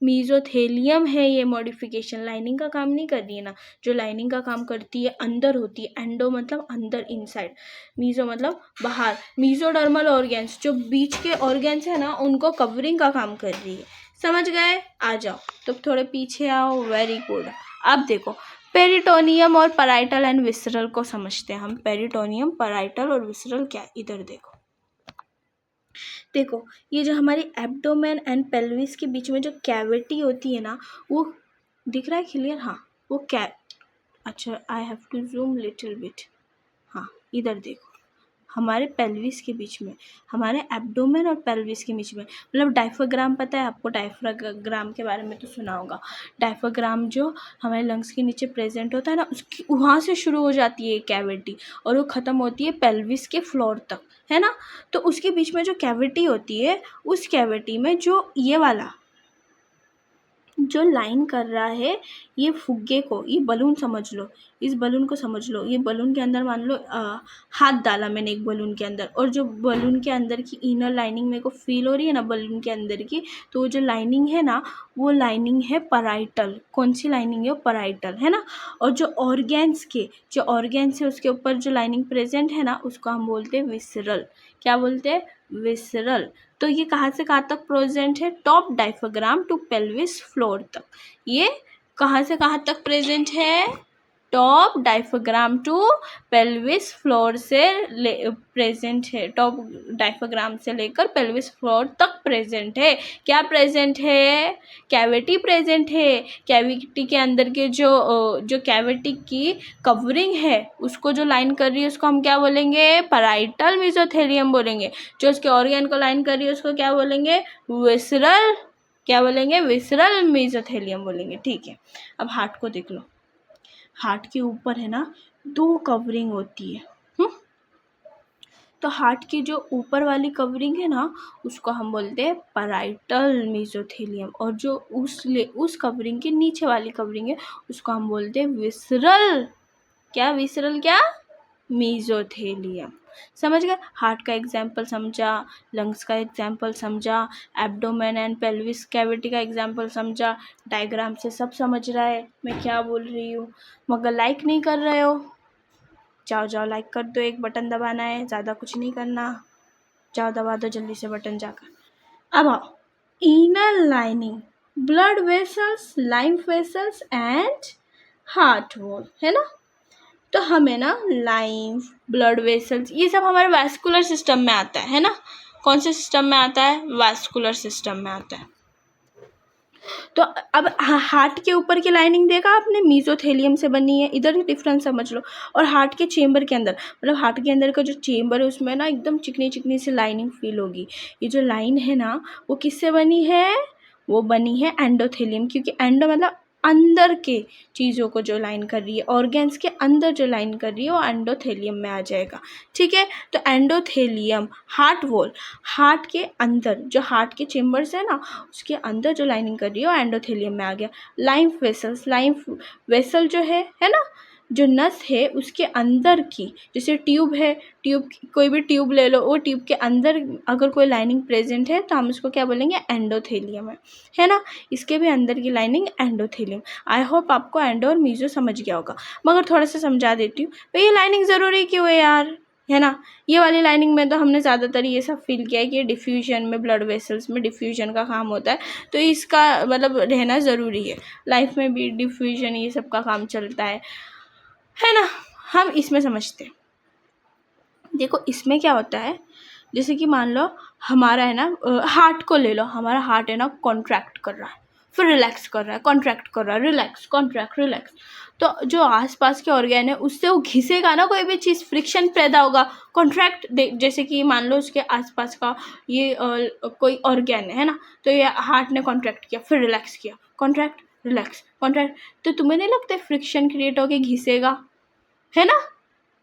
मीजोथेलियम है। ये मॉडिफिकेशन लाइनिंग का काम नहीं कर रही है ना, जो लाइनिंग का काम करती है अंदर होती है। एंडो मतलब अंदर, इनसाइड, मीजो मतलब बाहर। मीजोडर्मल ऑर्गेन्स, जो बीच के ऑर्गेन्स है ना, उनको कवरिंग का काम कर रही है। समझ गए? आ जाओ, तो थोड़े पीछे आओ। Very good. अब देखो, पेरिटोनियम और पैराइटल एंड विसरल को समझते हैं हम। पेरिटोनियम, पैराइटल और विसरल क्या? इधर देखो, देखो ये जो हमारी एब्डोमेन एंड पेल्विस के बीच में जो कैविटी होती है ना, वो दिख रहा है क्लियर? हाँ, वो अच्छा, I have to zoom little bit. हाँ, इधर देखो, हमारे पेल्विस के बीच में, हमारे एब्डोमेन और पेल्विस के बीच में, मतलब डायफ्राम, पता है आपको डायफ्राम के बारे में तो सुना होगा। डायफ्राम जो हमारे लंग्स के नीचे प्रेजेंट होता है ना, उसकी वहाँ से शुरू हो जाती है कैविटी, और वो ख़त्म होती है पेल्विस के फ्लोर तक, है ना। तो उसके बीच में जो कैविटी होती है, उस कैविटी में जो ये वाला जो लाइन कर रहा है, ये फुग्गे को, ये बलून समझ लो, इस बलून को समझ लो। ये बलून के अंदर मान लो हाथ डाला मैंने एक बलून के अंदर, और जो बलून के अंदर की इनर लाइनिंग मेरे को फील हो रही है ना बलून के अंदर की, तो वो जो लाइनिंग है ना, वो लाइनिंग है पैराइटल। कौन सी लाइनिंग है? वो पैराइटल है ना। और जो ऑर्गेन्स है उसके ऊपर जो लाइनिंग प्रेजेंट है ना, उसको हम बोलते हैं विसरल। क्या बोलते हैं? विसरल। तो ये कहाँ से कहाँ तक प्रेजेंट है? Top diaphragm to pelvis floor तक। ये कहाँ से कहाँ तक प्रेजेंट है? Top diaphragm to pelvis floor से प्रेजेंट है। टॉप डायफ्राम से लेकर पेल्विस फ्लोर तक प्रेजेंट है। क्या प्रेजेंट है? कैविटी प्रेजेंट है। कैविटी के अंदर के जो कैविटी की कवरिंग है, उसको जो लाइन कर रही है, उसको हम क्या बोलेंगे? पैराइटल मेसोथेलियम बोलेंगे। जो उसके ऑर्गन को लाइन कर रही है, उसको क्या बोलेंगे? विसरल। क्या बोलेंगे? विसरल मेसोथेलियम बोलेंगे। ठीक है, अब हार्ट को देख लो। हार्ट के ऊपर है ना 2 कवरिंग होती है। तो हार्ट की जो ऊपर वाली कवरिंग है ना उसको हम बोलते हैं पैराइटल मेसोथेलियम, और जो उस कवरिंग के नीचे वाली कवरिंग है उसको हम बोलते हैं विसरल क्या मेसोथेलियम। समझ गए? हार्ट का एग्जाम्पल समझा, लंग्स का एग्जाम्पल समझा, एब्डोमेन एंड पेल्विस कैविटी का एग्जाम्पल समझा। डायग्राम से सब समझ रहा है मैं क्या बोल रही हूँ, मगर लाइक नहीं कर रहे हो। जाओ लाइक कर दो, एक बटन दबाना है, ज़्यादा कुछ नहीं करना। जाओ दबा दो जल्दी से बटन जाकर। अब आओ, inner lining, blood vessels, lymph vessels and heart wall, है ना। तो हमें ना लाइम्फ, ब्लड वेसल्स, ये सब हमारे वैस्कुलर सिस्टम में आता है ना। कौन से सिस्टम में आता है? वैस्कुलर सिस्टम में आता है। तो अब हार्ट के ऊपर की लाइनिंग देखा आपने, मेसोथेलियम से बनी है, इधर ही डिफरेंस समझ लो। और हार्ट के चेम्बर के अंदर, मतलब हार्ट के अंदर का जो चेम्बर है उसमें ना एकदम चिकनी चिकनी सी लाइनिंग फील होगी। ये जो लाइन है ना वो किससे बनी है? वो बनी है एंडोथेलियम, क्योंकि एंडो मतलब अंदर के चीज़ों को जो लाइन कर रही है, ऑर्गेन्स के अंदर जो लाइन कर रही है वो एंडोथेलियम में आ जाएगा। ठीक है, तो एंडोथेलियम, हार्ट वॉल, हार्ट के अंदर जो हार्ट के चेम्बर्स है ना उसके अंदर जो लाइनिंग कर रही है वो एंडोथेलियम में आ गया। लाइम्फ वेसल्स, लाइम्फ वेसल जो है ना, जो नस है उसके अंदर की, जैसे ट्यूब है, ट्यूब कोई भी ट्यूब ले लो, वो ट्यूब के अंदर अगर कोई लाइनिंग प्रेजेंट है तो हम उसको क्या बोलेंगे? एंडोथेलियम है ना। इसके भी अंदर की लाइनिंग एंडोथेलियम। आई होप आपको एंडो और मीजो समझ गया होगा, मगर थोड़ा सा समझा देती हूँ। भाई ये लाइनिंग ज़रूरी क्यों है यार, है ना। ये वाली लाइनिंग में तो हमने ज़्यादातर ये सब फील किया है कि डिफ्यूजन में, ब्लड वेसल्स में डिफ्यूजन का काम होता है, तो इसका मतलब रहना ज़रूरी है। लाइफ में भी डिफ्यूजन ये सब का काम चलता है ना। हम इसमें समझते हैं। देखो इसमें क्या होता है, जैसे कि मान लो हमारा है ना हार्ट को ले लो, हमारा हार्ट है ना कॉन्ट्रैक्ट कर रहा है, फिर रिलैक्स कर रहा है, कॉन्ट्रैक्ट कर रहा है, रिलैक्स, कॉन्ट्रैक्ट, रिलैक्स। तो जो आसपास के ऑर्गेन है उससे वो घिसेगा ना, कोई भी चीज़, फ्रिक्शन पैदा होगा, कॉन्ट्रैक्ट। जैसे कि मान लो उसके आसपास का ये कोई ऑर्गेन है ना, तो ये हार्ट ने कॉन्ट्रैक्ट किया, फिर रिलैक्स किया, कॉन्ट्रैक्ट, रिलैक्स, कॉन्ट्रैक्ट। तो तुम्हें नहीं लगता फ्रिक्शन क्रिएट होकर घिसेगा, है ना।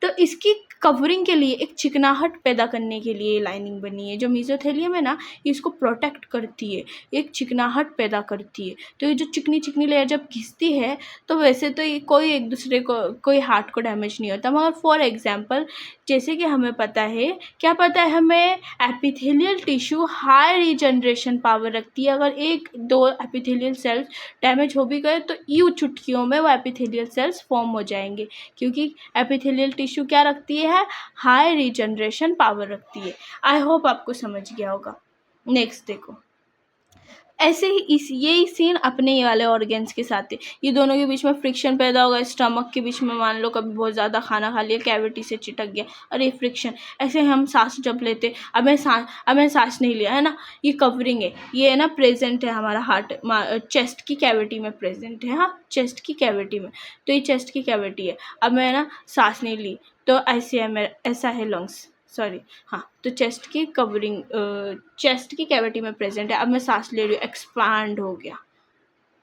तो इसकी कवरिंग के लिए, एक चिकनाहट पैदा करने के लिए लाइनिंग बनी है। जो मेसोथेलियम है ना ये इसको प्रोटेक्ट करती है, एक चिकनाहट पैदा करती है। तो ये जो चिकनी चिकनी लेयर जब घिसती है तो वैसे तो ये कोई एक दूसरे को, कोई हार्ट को डैमेज नहीं होता, मगर फॉर एग्जांपल जैसे कि हमें पता है, क्या पता है हमें, epithelial tissue high regeneration power रखती है। अगर एक दो एपिथेलियल सेल्स डैमेज हो भी गए तो यूं चुटकियों में वो एपिथेलियल सेल्स फॉर्म हो जाएंगे, क्योंकि एपिथेलियल टिश्यू क्या रखती है? हाई रीजनरेशन पावर रखती है। आई होप आपको समझ गया होगा। नेक्स्ट देखो, ऐसे ही यही सीन अपने ये वाले ऑर्गेन्स के साथ है। ये दोनों के बीच में फ्रिक्शन पैदा होगा, स्टमक के बीच में मान लो कभी बहुत ज़्यादा खाना खा लिया, कैविटी से चिटक गया, अरे फ्रिक्शन। ऐसे हम सांस जब लेते, अब मैं सांस नहीं लिया, है ना, ये कवरिंग है, ये है ना प्रेजेंट है हमारा हार्ट, चेस्ट की कैविटी में प्रेजेंट है, हाँ चेस्ट की कैविटी में। तो ये चेस्ट की कैविटी है, अब मैं ना सांस नहीं ली तो ऐसे है, ऐसा है लंग्स, सॉरी, हाँ। तो चेस्ट की कवरिंग, चेस्ट की कैविटी में प्रेजेंट है। अब मैं सांस ले रही हूँ, एक्सपांड हो गया,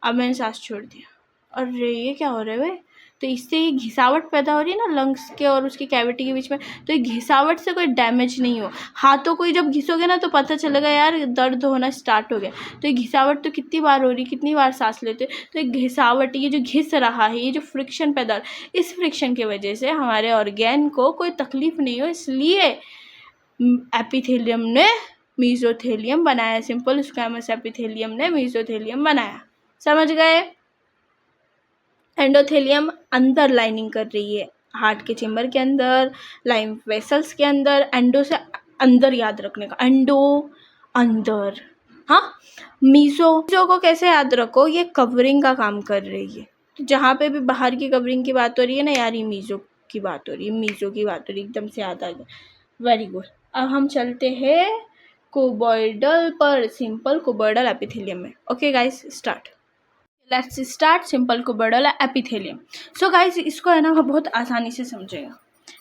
अब मैंने सांस छोड़ दिया, अरे ये क्या हो रहा है भाई। तो इससे ये घिसावट पैदा हो रही है ना लंग्स के और उसकी कैविटी के बीच में। तो ये घिसावट से कोई डैमेज नहीं हो, हाथों को जब घिसोगे ना तो पता चलेगा यार दर्द होना स्टार्ट हो गया। तो ये घिसावट तो कितनी बार हो रही, कितनी बार सांस लेते, तो ये घिसावट, ये जो घिस रहा है, ये जो फ्रिक्शन पैदा, इस फ्रिक्शन की वजह से हमारे ऑर्गेन को कोई तकलीफ नहीं हो, इसलिए एपिथेलियम ने मेसोथेलियम बनाया। सिंपल स्क्वैमस एपिथेलियम ने मेसोथेलियम बनाया। समझ गए? एंडोथेलियम अंदर लाइनिंग कर रही है, हार्ट के चेम्बर के अंदर, लाइम्फ वेसल्स के अंदर। एंडो से अंदर याद रखने का, एंडो अंदर, हाँ। मीजो को कैसे याद रखो, ये कवरिंग का काम कर रही है। तो जहाँ पे भी बाहर की कवरिंग की बात हो रही है ना यार, ये मीजो की बात हो रही है, मीजो की बात हो रही है, एकदम से याद आ गया, वेरी गुड। अब हम चलते हैं कुबॉइडल पर, सिंपल कुबॉइडल एपिथेलियम में। Okay guys, start. Let's start simple cuboidal epithelium. So guys इसको है ना बहुत आसानी से समझेगा।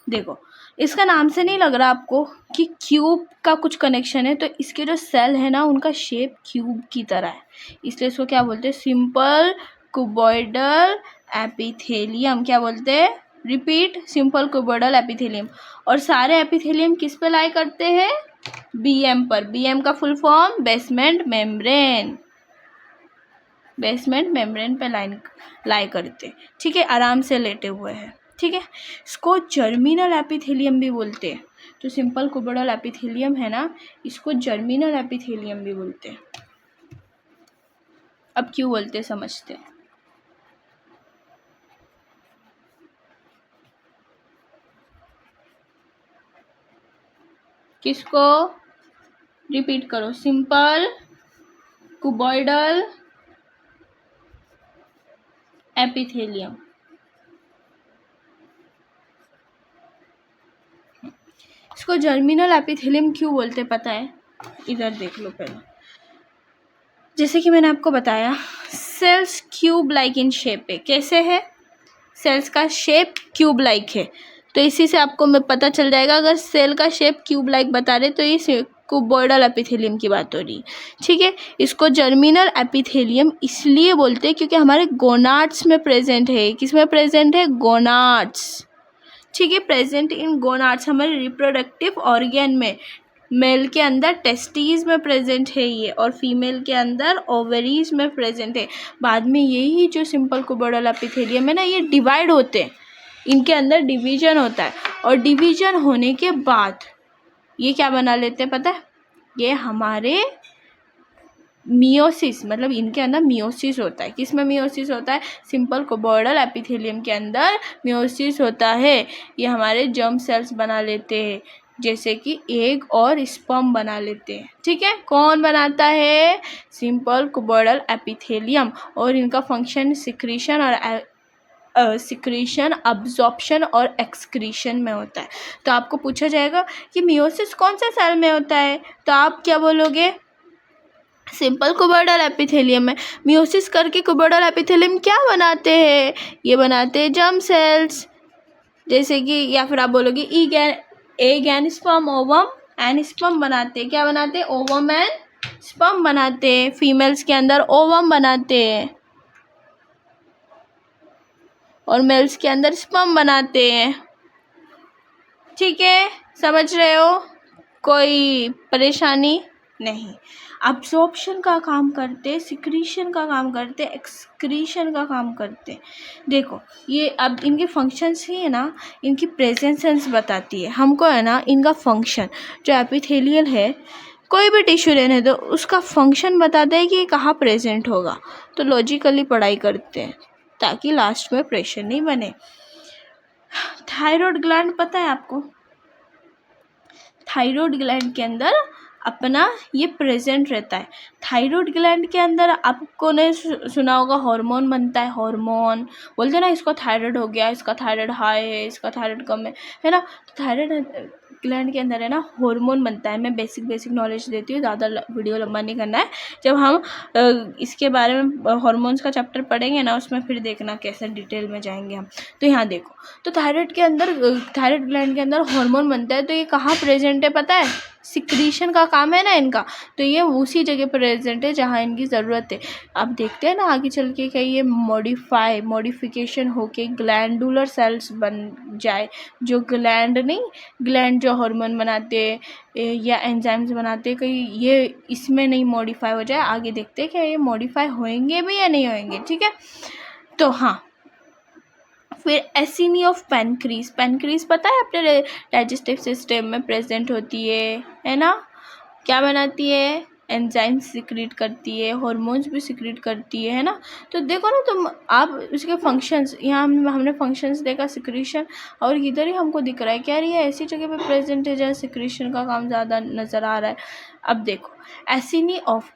देखो इसका नाम से नहीं लग रहा आपको कि क्यूब का कुछ कनेक्शन है, तो इसके जो सेल है ना उनका शेप क्यूब की तरह है, इसलिए इसको क्या बोलते हैं? सिंपल क्यूबॉइडल एपिथेलियम, क्या बोलते हैं, रिपीट, सिंपल क्यूबॉइडल एपिथेलियम। और सारे एपिथेलियम किस पे लाई करते हैं, बीएम पर। बीएम का full form basement membrane, basement membrane पे लाई करते, ठीक है, आराम से लेटे हुए हैं, ठीक है। इसको जर्मिनल एपिथेलियम भी बोलते हैं। तो सिंपल क्यूबॉइडल एपिथेलियम है ना, इसको जर्मिनल एपिथेलियम भी बोलते हैं। अब क्यों बोलते समझते हैं। किसको, रिपीट करो, सिंपल क्यूबॉइडल एपिथेलियम। इसको जर्मिनल एपिथेलियम क्यों बोलते पता है, इधर देख लो पहले। जैसे कि मैंने आपको बताया, cells cube like in shape है। कैसे है, सेल्स का शेप क्यूब लाइक है, तो इसी से आपको मैं पता चल जाएगा। अगर सेल का शेप क्यूब लाइक बता रहे तो ये क्यूबॉइडल एपिथेलियम की बात हो रही है, ठीक है। इसको जर्मिनल एपिथेलियम इसलिए बोलते हैं क्योंकि हमारे गोनाड्स में प्रेजेंट है। किस में प्रेजेंट है, गोनाड्स, ठीक है, प्रेजेंट इन गोनाड्स, हमारे रिप्रोडक्टिव ऑर्गन में। मेल के अंदर टेस्टीज में प्रेजेंट है ये, और फीमेल के अंदर ओवरीज में प्रेजेंट है। बाद में यही जो सिंपल क्यूबॉइडल एपिथेलियम है ना, ये डिवाइड होते हैं, इनके अंदर डिवीजन होता है, और डिवीजन होने के बाद ये क्या बना लेते हैं पता है, ये हमारे मियोसिस, मतलब इनके अंदर मियोसिस होता है। किस में मियोसिस होता है, सिंपल क्यूबॉइडल एपिथेलियम के अंदर मियोसिस होता है। ये हमारे जर्म सेल्स बना लेते हैं, जैसे कि एग और स्पर्म बना लेते हैं, ठीक है। कौन बनाता है, सिंपल क्यूबॉइडल एपिथेलियम। और इनका फंक्शन सिक्रीशन और सिक्रीशन, अब्जॉर्प्शन और एक्सक्रीशन में होता है। तो आपको पूछा जाएगा कि मियोसिस कौन सा सेल में होता है, तो आप क्या बोलोगे, सिंपल क्यूबॉइडल एपिथेलियम है। मियोसिस करके क्यूबॉइडल एपिथेलियम क्या बनाते हैं, ये बनाते हैं जर्म सेल्स, जैसे कि, या फिर आप बोलोगे egg and sperm, ovum and sperm बनाते हैं। क्या बनाते हैं, ओवम एंड स्पर्म बनाते हैं। फीमेल्स के अंदर ओवम बनाते हैं और मेल्स के अंदर स्पर्म बनाते हैं, ठीक है, समझ रहे हो, कोई परेशानी नहीं। अब्जॉर्प्शन का काम करते, सिक्रीशन का काम करते, एक्सक्रीशन का काम करते। देखो ये अब इनके फंक्शंस ही है ना, इनकी प्रेजेंसेंस बताती है हमको, है ना, इनका फंक्शन। जो एपिथेलियल है, कोई भी टिश्यू लेने दो, उसका फंक्शन बताता है कि ये कहाँ प्रेजेंट होगा। तो लॉजिकली पढ़ाई करते हैं ताकि लास्ट में प्रेशर नहीं बने। थायराइड ग्लैंड पता है आपको, थायराइड ग्लैंड के अंदर अपना ये प्रेजेंट रहता है। थायराइड ग्लैंड के अंदर आपको ने सुना होगा हार्मोन बनता है, हार्मोन बोलते हैं ना, इसको थायराइड हो गया, इसका थायराइड हाई है, इसका थायराइड कम है ना। तो थायराइड ग्लैंड के अंदर है ना हार्मोन बनता है। मैं बेसिक नॉलेज देती हूँ, ज़्यादा वीडियो लंबा नहीं करना है। जब हम इसके बारे में हार्मोन्स का चैप्टर पढ़ेंगे ना, उसमें फिर देखना कैसे डिटेल में जाएंगे हम। तो यहाँ देखो, तो थायराइड के अंदर, थायराइड ग्लैंड के अंदर हार्मोन बनता है। तो ये कहाँ प्रेजेंट है पता है, सिक्रीशन का काम है ना इनका, तो ये उसी जगह प्रेजेंट है जहाँ इनकी ज़रूरत है। अब देखते हैं ना आगे चल के क्या ये मॉडिफिकेशन होके ग्लैंडुलर सेल्स बन जाए, जो ग्लैंड जो हार्मोन बनाते या एंजाइम्स बनाते, कहीं ये इसमें नहीं मॉडिफाई हो जाए। आगे देखते हैं क्या ये मॉडिफाई होंगे भी या नहीं होंगे, ठीक है। तो हाँ, फिर एसिनी ऑफ पैनक्रीज, पैनक्रीज पता है अपने डाइजेस्टिव सिस्टम में प्रेजेंट होती है ना। क्या बनाती है, एंजाइम्स सिक्रीट करती है, हॉर्मोन्स भी सिक्रीट करती है ना। तो देखो ना तुम, आप उसके फंक्शंस, यहाँ हमने फंक्शंस देखा सिक्रीशन, और इधर ही हमको दिख रहा है क्या, ये ऐसी जगह पे प्रेजेंट है जहाँ सिक्रीशन का काम ज़्यादा नज़र आ रहा है। अब देखो,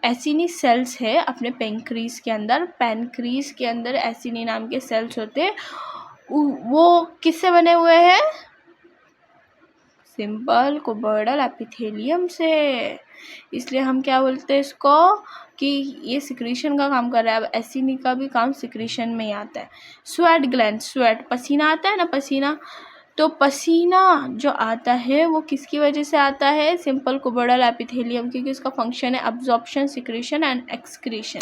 एसिनी सेल्स है अपने पैनक्रीज के अंदर। पैनक्रीज के अंदर एसिनी नाम के सेल्स होते हैं। वो किससे बने हुए हैं, सिंपल क्यूबॉइडल एपिथेलियम से। इसलिए हम क्या बोलते हैं इसको, कि ये सिक्रीशन का काम कर रहा है। अब एसिनी का भी काम सिक्रीशन में ही आता है। स्वेट ग्लैंड, स्वेट पसीना आता है ना, पसीना, तो पसीना जो आता है वो किसकी वजह से आता है? सिंपल कुबोइडल एपिथेलियम, क्योंकि उसका फंक्शन है अब्जॉर्प्शन, सिक्रीशन एंड एक्सक्रीशन।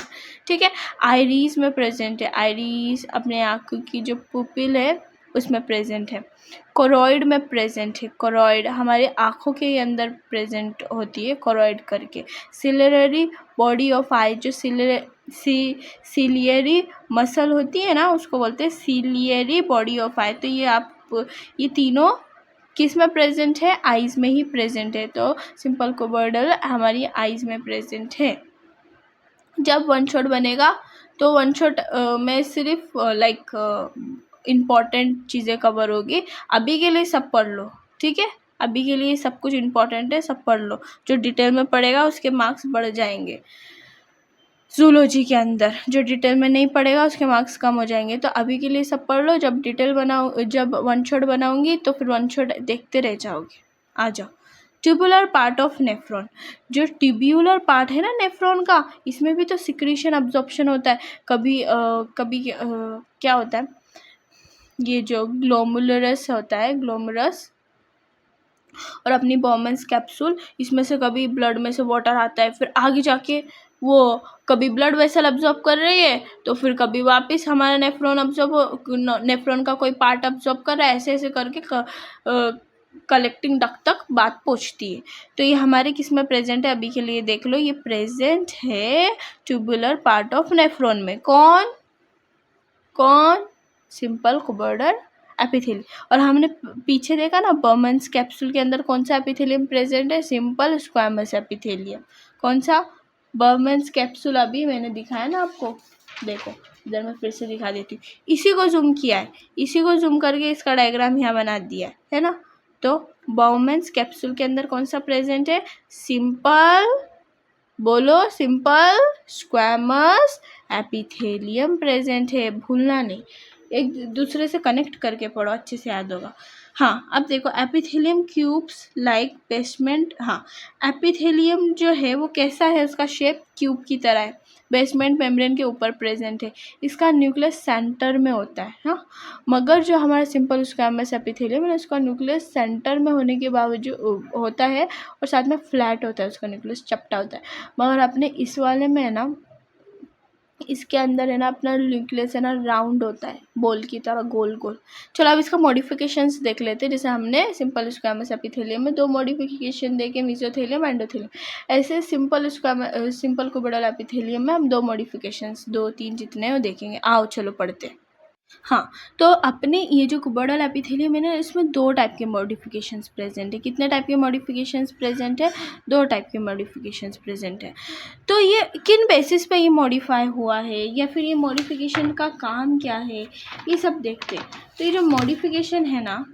ठीक है, आइरिस में प्रेजेंट है, आइरिस अपने आँख की जो पुपिल है उसमें प्रेजेंट है। कोरॉइड में प्रेजेंट है, कोरॉइड हमारे आँखों के अंदर प्रेजेंट होती है कोरॉइड करके। सिलियरी बॉडी ऑफ आई, जो सिलियरी मसल होती है ना, उसको बोलते हैं सिलियरी बॉडी ऑफ आई। तो ये तीनों किस में प्रेजेंट है? आइज़ में ही प्रेजेंट है। तो सिंपल कुबोइडल हमारी आइज़ में प्रेजेंट है। जब वन शॉट बनेगा तो वन शॉट में सिर्फ इम्पॉर्टेंट चीज़ें कवर होगी। अभी के लिए सब पढ़ लो, ठीक है? अभी के लिए सब कुछ इम्पॉर्टेंट है, सब पढ़ लो। जो डिटेल में पढ़ेगा उसके मार्क्स बढ़ जाएंगे। जूलॉजी के अंदर जो डिटेल में नहीं पढ़ेगा उसके मार्क्स कम हो जाएंगे। तो अभी के लिए सब पढ़ लो, जब वन शॉट बनाऊंगी तो फिर वन शॉट देखते रह जाओगे। आ जाओ। ट्यूबुलर पार्ट ऑफ नेफ्रॉन, जो ट्यूब्यूलर पार्ट है ना नेफ्रॉन का, इसमें भी तो सिक्रीशन अब्जॉर्प्शन होता है। कभी क्या होता है, ये जो ग्लोमुलरस होता है, ग्लोमरस और अपनी बॉमन्स कैप्सूल, इसमें से कभी ब्लड में से वाटर आता है, फिर आगे जाके वो कभी ब्लड वेसल अब्जॉर्ब कर रही है तो फिर कभी वापस हमारा नेफ्रॉन का कोई पार्ट अब्जॉर्ब कर रहा है, ऐसे ऐसे करके कलेक्टिंग डक्ट तक बात पहुँचती है। तो ये हमारे किस में प्रेजेंट है? अभी के लिए देख लो, ये प्रेजेंट है ट्यूबुलर पार्ट ऑफ नेफ्रॉन में। कौन? Simple cuboidal epithelium. और हमने पीछे देखा ना, बर्मन्स कैप्सूल के अंदर कौन सा एपिथेलियम प्रेजेंट है? Simple squamous epithelium. कौन सा? बर्मन्स कैप्सूल। अभी मैंने दिखाया ना आपको, देखो इधर मैं फिर से दिखा देती हूँ। इसी को जूम किया है, इसी को जूम करके इसका डायग्राम यहाँ बना दिया है ना। तो बर्मन्स कैप्सूल के अंदर कौन सा प्रेजेंट है? सिंपल, बोलो, सिंपल स्क्वैमस एपिथेलियम प्रेजेंट है। भूलना नहीं, एक दूसरे से कनेक्ट करके पढ़ो, अच्छे से याद होगा। हाँ, अब देखो एपिथेलियम क्यूब्स लाइक बेसमेंट। हाँ, एपिथेलियम जो है वो कैसा है? उसका शेप क्यूब की तरह है, बेसमेंट मेम्ब्रेन के ऊपर प्रेजेंट है। इसका न्यूक्लियस सेंटर में होता है। हाँ, मगर जो हमारा सिंपल स्क्वैमस एपिथेलियम है उसका न्यूक्लियस सेंटर में होने के बावजूद होता है और साथ में फ्लैट होता है, उसका न्यूक्लियस चपटा होता है। मगर अपने इस वाले में है ना, इसके अंदर है ना अपना न्यूक्लियस है ना राउंड होता है, बॉल की तरह गोल गोल। चलो अब इसका मॉडिफिकेशंस देख लेते हैं। जैसे हमने सिंपल स्क्वैमस एपिथेलियम में 2 मॉडिफिकेशन देखे, मेसोथेलियम, एंडोथेलियम। ऐसे सिंपल कुबोइडल एपिथेलियम में हम 2 मॉडिफिकेशंस, 2-3 जितने हैं वो देखेंगे। आओ चलो पढ़ते हैं। हाँ, तो अपने ये जो कुबोइडल एपिथेलियम है ना, इसमें 2 टाइप के मॉडिफिकेशंस प्रेजेंट है। कितने टाइप के मॉडिफिकेशंस प्रेजेंट है? 2 टाइप के मॉडिफिकेशंस प्रेजेंट है। तो ये किन बेसिस पे ये मॉडिफाई हुआ है, या फिर ये मॉडिफिकेशन का काम क्या है, ये सब देखते हैं। तो ये जो मॉडिफिकेशन है ना,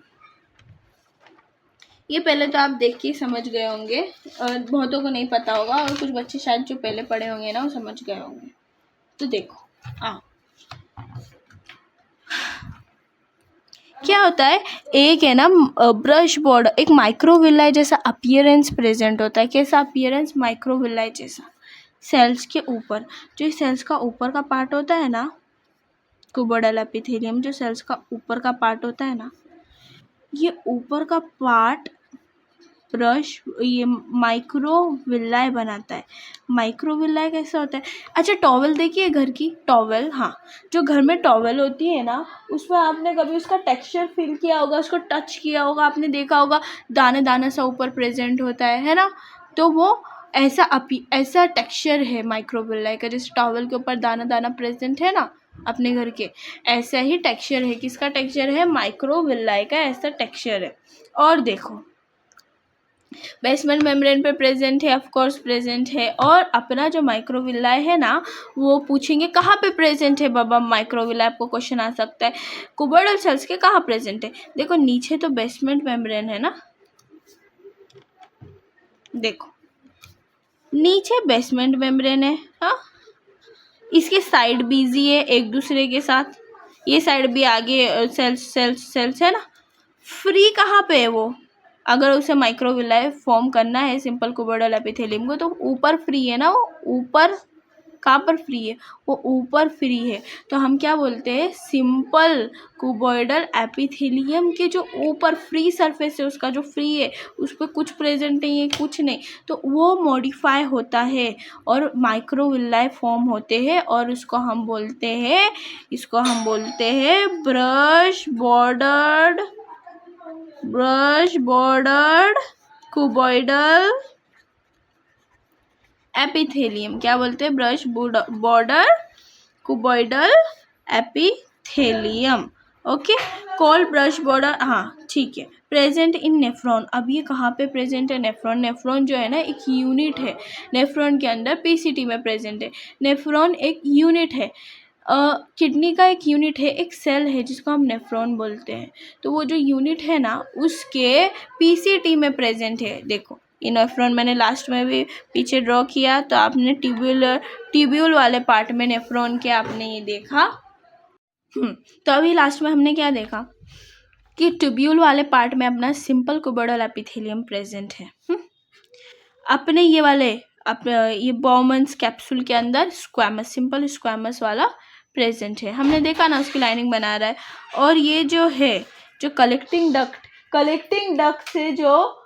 ये पहले तो आप देख के समझ गए होंगे, और बहुतों को नहीं पता होगा, और कुछ बच्चे शायद जो पहले पढ़े होंगे ना वो समझ गए होंगे। तो देखो, आओ क्या होता है। एक है ना ब्रश बोर्ड, एक माइक्रोविलाई जैसा अपीयरेंस प्रेजेंट होता है। कैसा अपीयरेंस? माइक्रोविलाई जैसा। सेल्स के ऊपर, जो सेल्स का ऊपर का पार्ट होता है ना, कुबोइडल एपिथेलियम जो सेल्स का ऊपर का पार्ट होता है ना, ये ऊपर का पार्ट ब्रश ये माइक्रोविलाई बनाता है। माइक्रोविलाई कैसा होता है? अच्छा, टॉवल देखिए, घर की टॉवल। हाँ, जो घर में टॉवल होती है ना, उसमें आपने कभी उसका टेक्सचर फील किया होगा, उसको टच किया होगा, आपने देखा होगा दाने दाने सा ऊपर प्रेजेंट होता है ना। तो वो ऐसा टेक्सचर है माइक्रोविलाई का, जैसे टॉवल के ऊपर दाना दाना प्रेजेंट है ना अपने घर के, ऐसा ही टेक्सचर है। किसका टेक्सचर है? माइक्रोविलाई का ऐसा टेक्सचर है। और देखो, बेसमेंट मेम्ब्रेन पे प्रेजेंट है, ऑफ कोर्स प्रेजेंट है। और अपना जो माइक्रोविलाई है ना, वो पूछेंगे कहाँ पे प्रेजेंट है बाबा माइक्रोविलाई, आपको क्वेश्चन आ सकता है। कुबोइडल सेल्स के कहाँ प्रेजेंट है? देखो नीचे तो बेसमेंट मेम्ब्रेन है ना, देखो नीचे बेसमेंट मेम्ब्रेन है। हाँ, इसके साइड बिजी है एक दूसरे के साथ, ये साइड भी आगे सेल्स है ना। फ्री कहाँ पे है वो? अगर उसे माइक्रोविलाई फॉर्म करना है सिंपल कुबोइडल एपिथेलियम को, तो ऊपर फ्री है ना, वो ऊपर कहाँ पर फ्री है, वो ऊपर फ्री है। तो हम क्या बोलते हैं, सिंपल क्यूबॉइडल एपिथेलियम के जो ऊपर फ्री सरफेस है, उसका जो फ्री है, उस पर कुछ प्रेजेंट नहीं है, कुछ नहीं, तो वो मॉडिफाई होता है और माइक्रोविल्लाई फॉर्म होते हैं और इसको हम बोलते हैं ब्रश बॉर्डर्ड क्यूबॉइडल एपिथेलियम। क्या बोलते हैं, brush border cuboidal epithelium. Okay, called brush border, हाँ ठीक है। प्रेजेंट इन नेफ्रॉन, अब ये कहाँ पे प्रेजेंट है, नेफ्रॉन जो है ना एक यूनिट है, नेफ्रॉन के अंदर पीसीटी में प्रेजेंट है। नेफ्रॉन एक यूनिट है, किडनी का एक यूनिट है, एक सेल है जिसको हम नेफ्रॉन बोलते हैं। तो वो जो यूनिट है ना उसके पीसीटी में प्रेजेंट है। देखो ये नेफ्रॉन मैंने लास्ट में भी पीछे ड्रॉ किया, तो आपने ट्यूब्यूल वाले पार्ट में नेफ्रॉन के आपने ये देखा। तो अभी लास्ट में हमने क्या देखा कि ट्यूब्यूल वाले पार्ट में अपना सिंपल क्यूबॉइडल एपिथेलियम प्रेजेंट है। अपने ये वाले ये बॉमन्स कैप्सूल के अंदर स्क्वैमस, सिंपल स्क्वैमस वाला प्रेजेंट है। हमने देखा ना उसकी लाइनिंग बना रहा है। और ये जो है जो कलेक्टिंग डक्ट से जो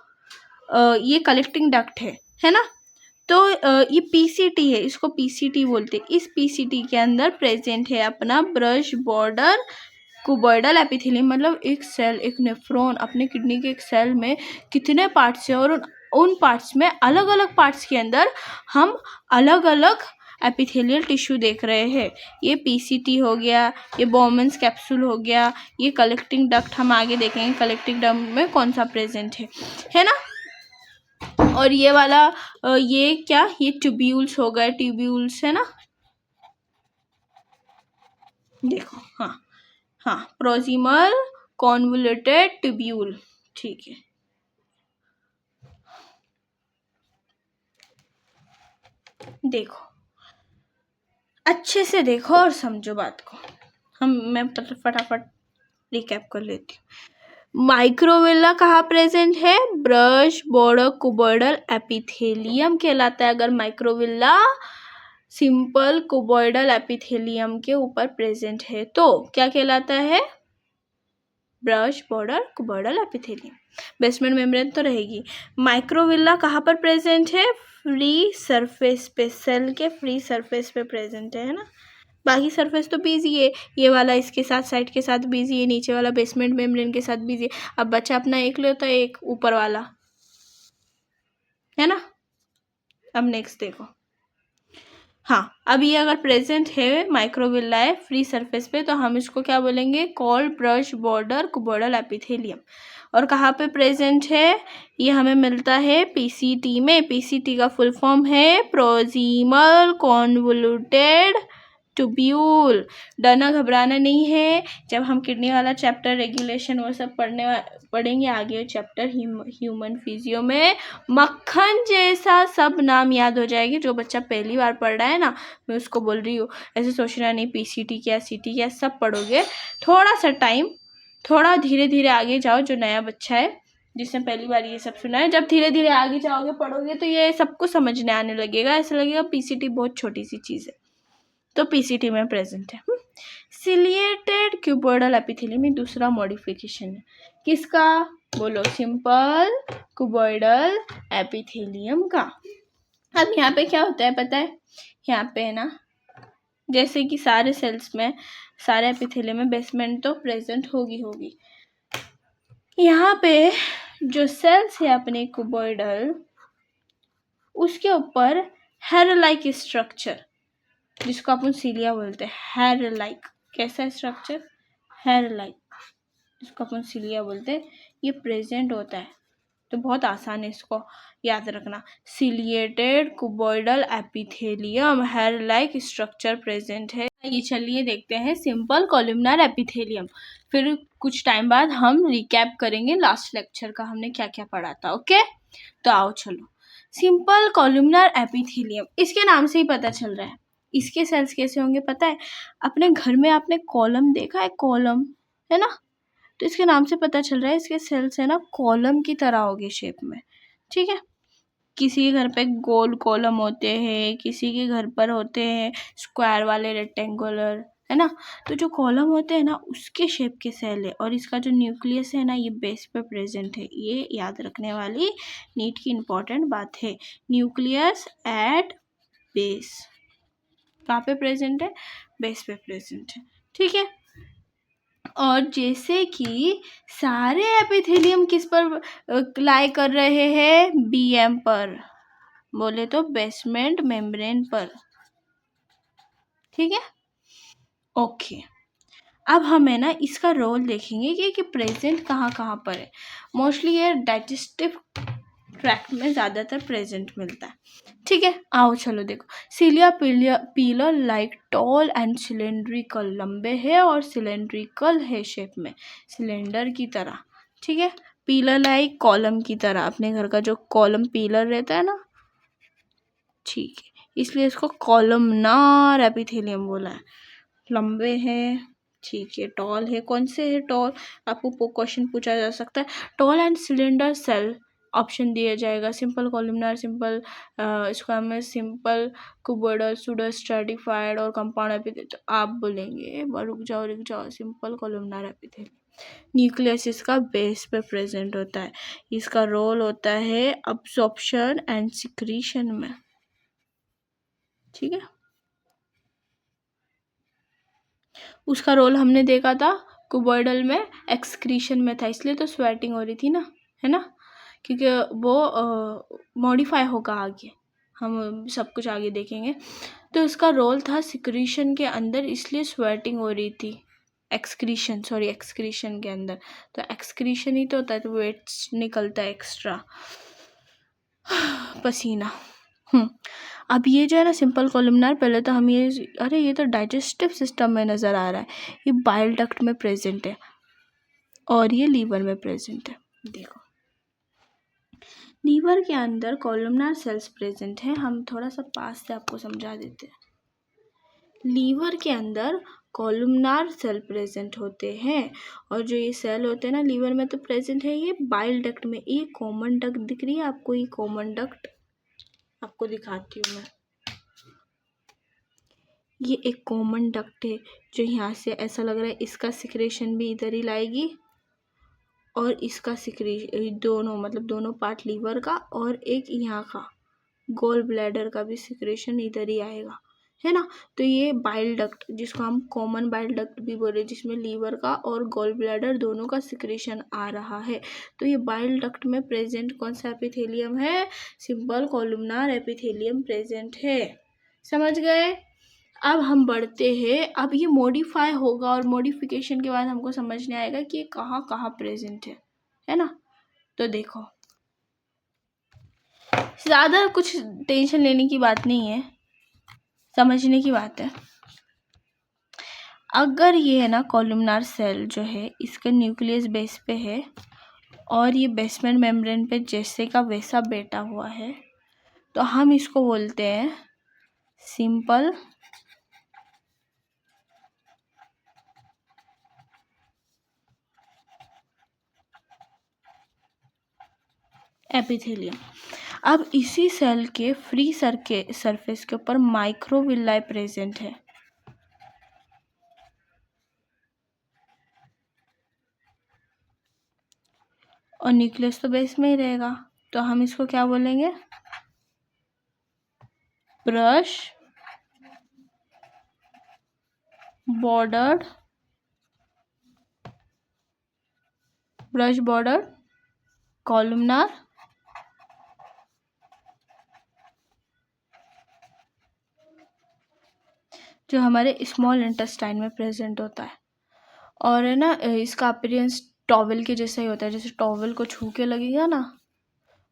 ये कलेक्टिंग डक्ट है ना, तो ये पीसीटी है, इसको पीसीटी बोलते हैं। इस पीसीटी के अंदर प्रेजेंट है अपना ब्रश बॉर्डर क्यूबॉइडल एपिथेलियम। मतलब एक सेल, एक नेफ्रॉन अपने किडनी के एक सेल में कितने पार्ट्स है और उन पार्ट्स में अलग अलग पार्ट्स के अंदर हम अलग अलग एपिथेलियल टिश्यू देख रहे हैं। ये पीसीटी हो गया, ये बॉमन्स कैप्सूल हो गया, ये कलेक्टिंग डक्ट हम आगे देखेंगे कलेक्टिंग डक्ट में कौन सा प्रेजेंट है ना। और ये वाला ये क्या, ये ट्यूब्यूल्स हो गए, ट्यूब्यूल्स है ना, देखो हाँ प्रोजिमल कॉन्वोल्यूटेड ट्यूब्यूल, ठीक है। देखो अच्छे से देखो और समझो बात को। मैं फटाफट रिकैप कर लेती हूँ। माइक्रोविल्ला कहाँ प्रेजेंट है, ब्रश बॉर्डर क्यूबॉइडल एपिथेलियम कहलाता है। अगर माइक्रोविल्ला सिंपल क्यूबॉइडल एपिथेलियम के ऊपर प्रेजेंट है तो क्या कहलाता है, brush border cuboidal epithelium. Basement membrane तो रहेगी। माइक्रोविल्ला कहाँ पर प्रेजेंट है, फ्री सरफेस पे, सेल के फ्री सरफेस पे प्रेजेंट है ना। बाकी सरफेस तो बिजी है, ये वाला इसके साथ साइड के साथ बिजी है, नीचे वाला बेसमेंट मेम्ब्रेन के साथ बिजी है। अब बच्चा अपना एक ले तो एक ऊपर वाला है ना। अब नेक्स्ट देखो, हाँ अब ये अगर प्रेजेंट है माइक्रोविल्लाए फ्री सरफेस पे तो हम इसको क्या बोलेंगे, called brush border cuboidal epithelium. और कहाँ पे प्रेजेंट है, ये हमें मिलता है पीसीटी में। पीसीटी का फुल फॉर्म है प्रोजिमल कॉन्वोल्यूटेड ट्यूब्यूल। डरना घबराना नहीं है, जब हम किडनी वाला चैप्टर रेगुलेशन वो सब पढ़ेंगे आगे चैप्टर ह्यूमन फिजियो में, मक्खन जैसा सब नाम याद हो जाएगी। जो बच्चा पहली बार पढ़ रहा है ना, मैं उसको बोल रही हूँ ऐसे सोचना नहीं पीसीटी क्या सीटी क्या सब पढ़ोगे। थोड़ा सा टाइम, थोड़ा धीरे धीरे आगे जाओ। जो नया बच्चा है जिसने पहली बार ये सब सुना है, जब धीरे धीरे आगे जाओगे पढ़ोगे तो ये सबको समझने आने लगेगा। ऐसा लगेगा पीसीटी बहुत छोटी सी चीज़ है। तो पीसीटी में प्रेजेंट है। सिलिएटेड क्यूबॉइडल एपिथेलियम में दूसरा मॉडिफिकेशन है किसका, बोलो, सिंपल क्यूबॉइडल एपिथेलियम का। अब यहाँ पे क्या होता है पता है, यहाँ पे है ना जैसे कि सारे सेल्स में, सारे एपिथेलियम में बेसमेंट तो प्रेजेंट होगी। यहाँ पे जो सेल्स है अपने क्यूबॉइडल, उसके ऊपर हेयर लाइक स्ट्रक्चर जिसको अपन सीलिया बोलते हैं, हेयर लाइक, कैसा स्ट्रक्चर, हेयर लाइक, जिसको अपन सीलिया बोलते हैं, ये प्रेजेंट होता है। तो बहुत आसान है इसको याद रखना, ciliated cuboidal epithelium, hair like structure present है। ये चलिए देखते हैं सिंपल कॉलमनार एपिथेलियम। फिर कुछ टाइम बाद हम रिकैप करेंगे लास्ट लेक्चर का हमने क्या क्या पढ़ा था। ओके, तो आओ चलो। सिंपल कॉलमनार एपिथेलियम, इसके नाम से ही पता चल रहा है इसके सेल्स कैसे होंगे पता है। अपने घर में आपने कॉलम देखा है, कॉलम है ना, तो इसके नाम से पता चल रहा है इसके सेल्स है ना कॉलम की तरह होगी शेप में, ठीक है। किसी के घर पे गोल कॉलम होते हैं, किसी के घर पर होते हैं स्क्वायर वाले रेक्टेंगुलर, है ना। तो जो कॉलम होते हैं ना उसके शेप के सेल है, और इसका जो न्यूक्लियस है ना ये बेस पे प्रेजेंट है। ये याद रखने वाली नीट की इम्पोर्टेंट बात है। न्यूक्लियस एट बेस कहाँ पे प्रेजेंट है? बेस पे प्रेजेंट है, ठीक है। और जैसे कि सारे एपिथेलियम किस पर लाई कर रहे हैं? बीएम पर, बोले तो बेसमेंट मेम्ब्रेन पर, ठीक है। ओके, अब हम है ना इसका रोल देखेंगे कि प्रेजेंट कहाँ कहाँ पर है। मोस्टली ये डाइजेस्टिव ट्रैक्ट में ज़्यादातर प्रेजेंट मिलता है, ठीक है। आओ चलो देखो, cilia pillar like tall and cylindrical, लंबे है और सिलेंड्रिकल है शेप में, सिलेंडर की तरह, ठीक है। पीलर लाइक कॉलम की तरह, अपने घर का जो कॉलम पीलर रहता है ना, ठीक है, इसलिए इसको कॉलमनार एपिथेलियम बोला है। लंबे हैं, ठीक है। टॉल है, कौन से है टॉल? आपको क्वेश्चन पूछा जा सकता है। Tall and cylinder cell option दिया जाएगा। Simple columnar, simple squamous, simple cuboidal, pseudo stratified और कंपाउंड एपिथेलियम। तो आप बोलेंगे रुक जाओ, सिंपल कॉलमनार एपिथेलियम। न्यूक्लियस इसका बेस पे प्रेजेंट होता है। इसका रोल होता है अब्सॉर्प्शन एंड सिक्रीशन में, ठीक है। उसका रोल हमने देखा था कुबॉइडल में एक्सक्रीशन में था, इसलिए तो स्वेटिंग हो रही थी ना, है ना, क्योंकि वो मॉडिफाई होगा आगे, हम सब कुछ आगे देखेंगे। तो उसका रोल था सिक्रीशन के अंदर, इसलिए स्वेटिंग हो रही थी। एक्सक्रीशन के अंदर, तो एक्सक्रीशन ही तो होता है, तो वेट्स निकलता है एक्स्ट्रा, पसीना। अब ये जो है ना सिंपल कॉलमनार, पहले तो हम ये तो डाइजेस्टिव सिस्टम में नज़र आ रहा है, ये बाइल डक्ट में प्रेजेंट है और ये लीवर में प्रेजेंट है। देखो लीवर के अंदर कॉलमनार सेल्स प्रेजेंट हैं। हम थोड़ा सा पास से आपको समझा देते हैं। लीवर के अंदर कॉलमनार सेल प्रेजेंट होते हैं, और जो ये सेल होते हैं ना लीवर में तो प्रेजेंट है, ये बाइल डक्ट में। ये कॉमन डक्ट दिख रही है आपको? ये कॉमन डक्ट आपको दिखाती हूँ मैं। ये एक कॉमन डक्ट है जो यहाँ से ऐसा लग रहा है इसका सिक्रेशन भी इधर ही लाएगी, और इसका सिक्रेशन दोनों, मतलब दोनों पार्ट लीवर का और एक यहाँ का गोल ब्लैडर का भी सिक्रेशन इधर ही आएगा, है ना। तो ये बाइल डक्ट, जिसको हम कॉमन बाइल डक्ट भी बोले, जिसमें लीवर का और गोल ब्लैडर दोनों का सिक्रेशन आ रहा है। तो ये बाइल डक्ट में प्रेजेंट कौन सा एपिथेलियम है? सिंपल कॉलमनार एपिथेलियम प्रेजेंट है। समझ गए? अब हम बढ़ते हैं। अब ये मॉडिफाई होगा, और मॉडिफिकेशन के बाद हमको समझने आएगा कि ये कहाँ कहाँ प्रेजेंट है ना। तो देखो, ज़्यादा कुछ टेंशन लेने की बात नहीं है, समझने की बात है। अगर ये है ना कॉलमनार सेल जो है, इसका न्यूक्लियस बेस पे है और ये बेसमेंट मेम्ब्रेन पे जैसे का वैसा बैठा हुआ है, तो हम इसको बोलते हैं सिंपल एपिथेलियम। अब इसी सेल के फ्री सरफेस के ऊपर माइक्रोविल्लाई प्रेजेंट है, और न्यूक्लियस तो बेस में ही रहेगा। तो हम इसको क्या बोलेंगे? ब्रश बॉर्डर्ड कॉलमनार जो हमारे स्मॉल इंटेस्टाइन में प्रेजेंट होता है। और है ना इसका अपीयरेंस टॉवल के जैसा ही होता है, जैसे टॉवल को छू के लगेगा ना,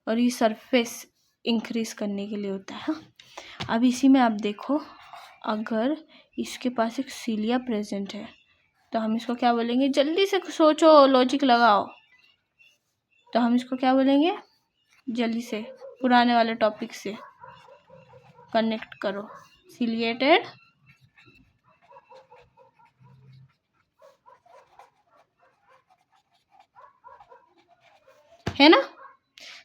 और ये सरफेस इंक्रीज करने के लिए होता है। हाँ, अब इसी में आप देखो, अगर इसके पास एक सीलिया प्रेजेंट है, तो हम इसको क्या बोलेंगे? जल्दी से सोचो, लॉजिक लगाओ। तो हम इसको क्या बोलेंगे? जल्दी से पुराने वाले टॉपिक से कनेक्ट करो। सिलिएटेड है ना,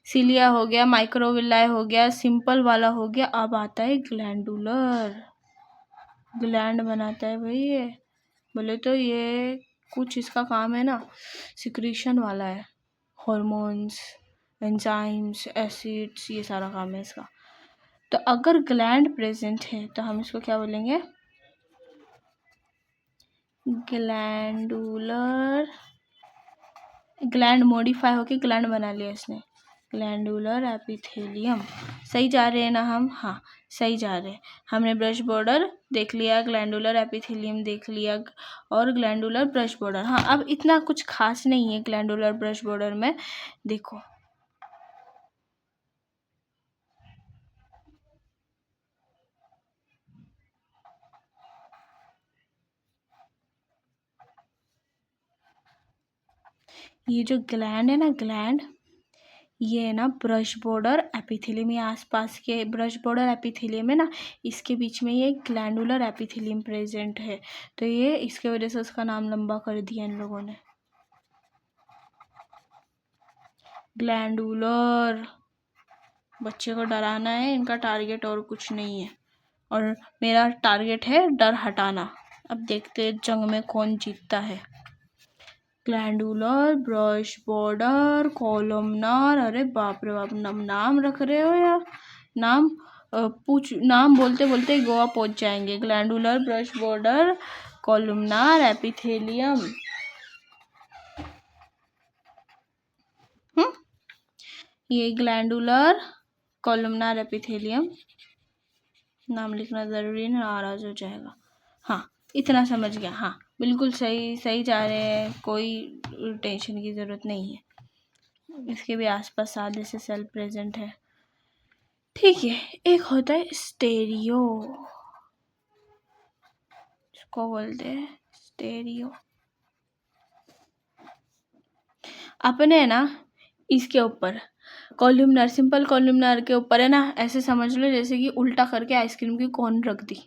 सिलिया हो गया, माइक्रोविलाई हो गया, सिंपल वाला हो गया। अब आता है ग्लैंडुलर, ग्लैंड बनाता है भाई ये। बोले तो ये कुछ इसका काम है ना, सिक्रीशन वाला है, हॉर्मोन्स, एंजाइम्स, एसिड्स, ये सारा काम है इसका। तो अगर ग्लैंड प्रेजेंट है तो हम इसको क्या बोलेंगे, ग्लैंडुलर। ग्लैंड मॉडिफाई होके ग्लैंड बना लिया इसने, ग्लैंडुलर एपिथेलियम। सही जा रहे हैं ना हम? हाँ सही जा रहे हैं। हमने ब्रश बॉर्डर देख लिया, ग्लैंडुलर एपिथेलियम देख लिया और ग्लैंडुलर ब्रश बॉर्डर। हाँ अब इतना कुछ खास नहीं है ग्लैंडुलर ब्रश बॉर्डर में। देखो ये जो ग्लैंड है ना, ग्लैंड, ये है ना ब्रश बॉर्डर एपिथेलियम, ये आसपास के ब्रश बॉर्डर एपिथेलियम है ना, इसके बीच में ये ग्लैंडुलर एपिथेलियम प्रेजेंट है। तो ये इसके वजह से उसका नाम लंबा कर दिया इन लोगों ने, ग्लैंडुलर। बच्चे को डराना है, इनका टारगेट और कुछ नहीं है, और मेरा टारगेट है डर हटाना। अब देखते हैं जंग में कौन जीतता है। ग्लैंडुलर ब्रश बॉर्डर कॉलमनार, अरे बाप रे बाप, नाम रख रहे हो या नाम नाम बोलते बोलते गोवा पहुंच जाएंगे। Glandular brush border columnar epithelium. ये ग्लैंडुलर कॉलमनार एपिथेलियम, नाम लिखना ज़रूरी है, नाराज हो जाएगा। हाँ इतना समझ गया। हाँ बिल्कुल सही, सही जा रहे हैं, कोई टेंशन की ज़रूरत नहीं है। इसके भी आसपास आधे से सेल प्रेजेंट है। ठीक है, एक होता है स्टेरियो, इसको बोलते हैं स्टेरियो। अपने है ना इसके ऊपर कॉलमनार, सिंपल कॉलमनार के ऊपर है ना, ऐसे समझ लो जैसे कि उल्टा करके आइसक्रीम की कोन रख दी,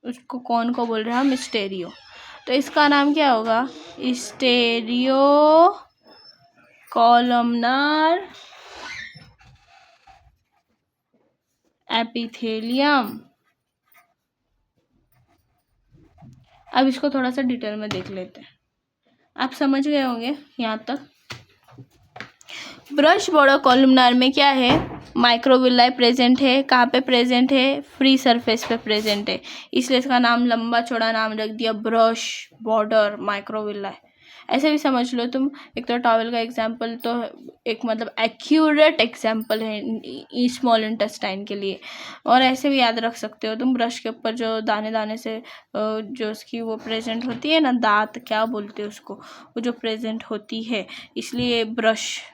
उसको कौन को बोल रहे हैं हम, स्टेरियो। तो इसका नाम क्या होगा, स्टेरियो कॉलमनार एपिथेलियम। अब इसको थोड़ा सा डिटेल में देख लेते हैं। आप समझ गए होंगे यहाँ तक। ब्रश बॉर्डर कॉलमनार में क्या है, माइक्रोविलाई प्रेजेंट है। कहाँ पे प्रेजेंट है, फ्री सरफेस पे प्रेजेंट है, इसलिए इसका नाम लंबा चौड़ा नाम रख दिया ब्रश बॉर्डर माइक्रोविलाई। ऐसे भी समझ लो तुम, एक तो टॉवल का एग्जाम्पल तो एक मतलब एक्यूरेट एग्जाम्पल है स्मॉल इंटेस्टाइन के लिए। और ऐसे भी याद रख सकते हो तुम, ब्रश के ऊपर जो दाने दाने से जो उसकी वो प्रेजेंट होती है ना, दांत क्या बोलते हैं उसको, वो जो प्रेजेंट होती है, इसलिए ब्रश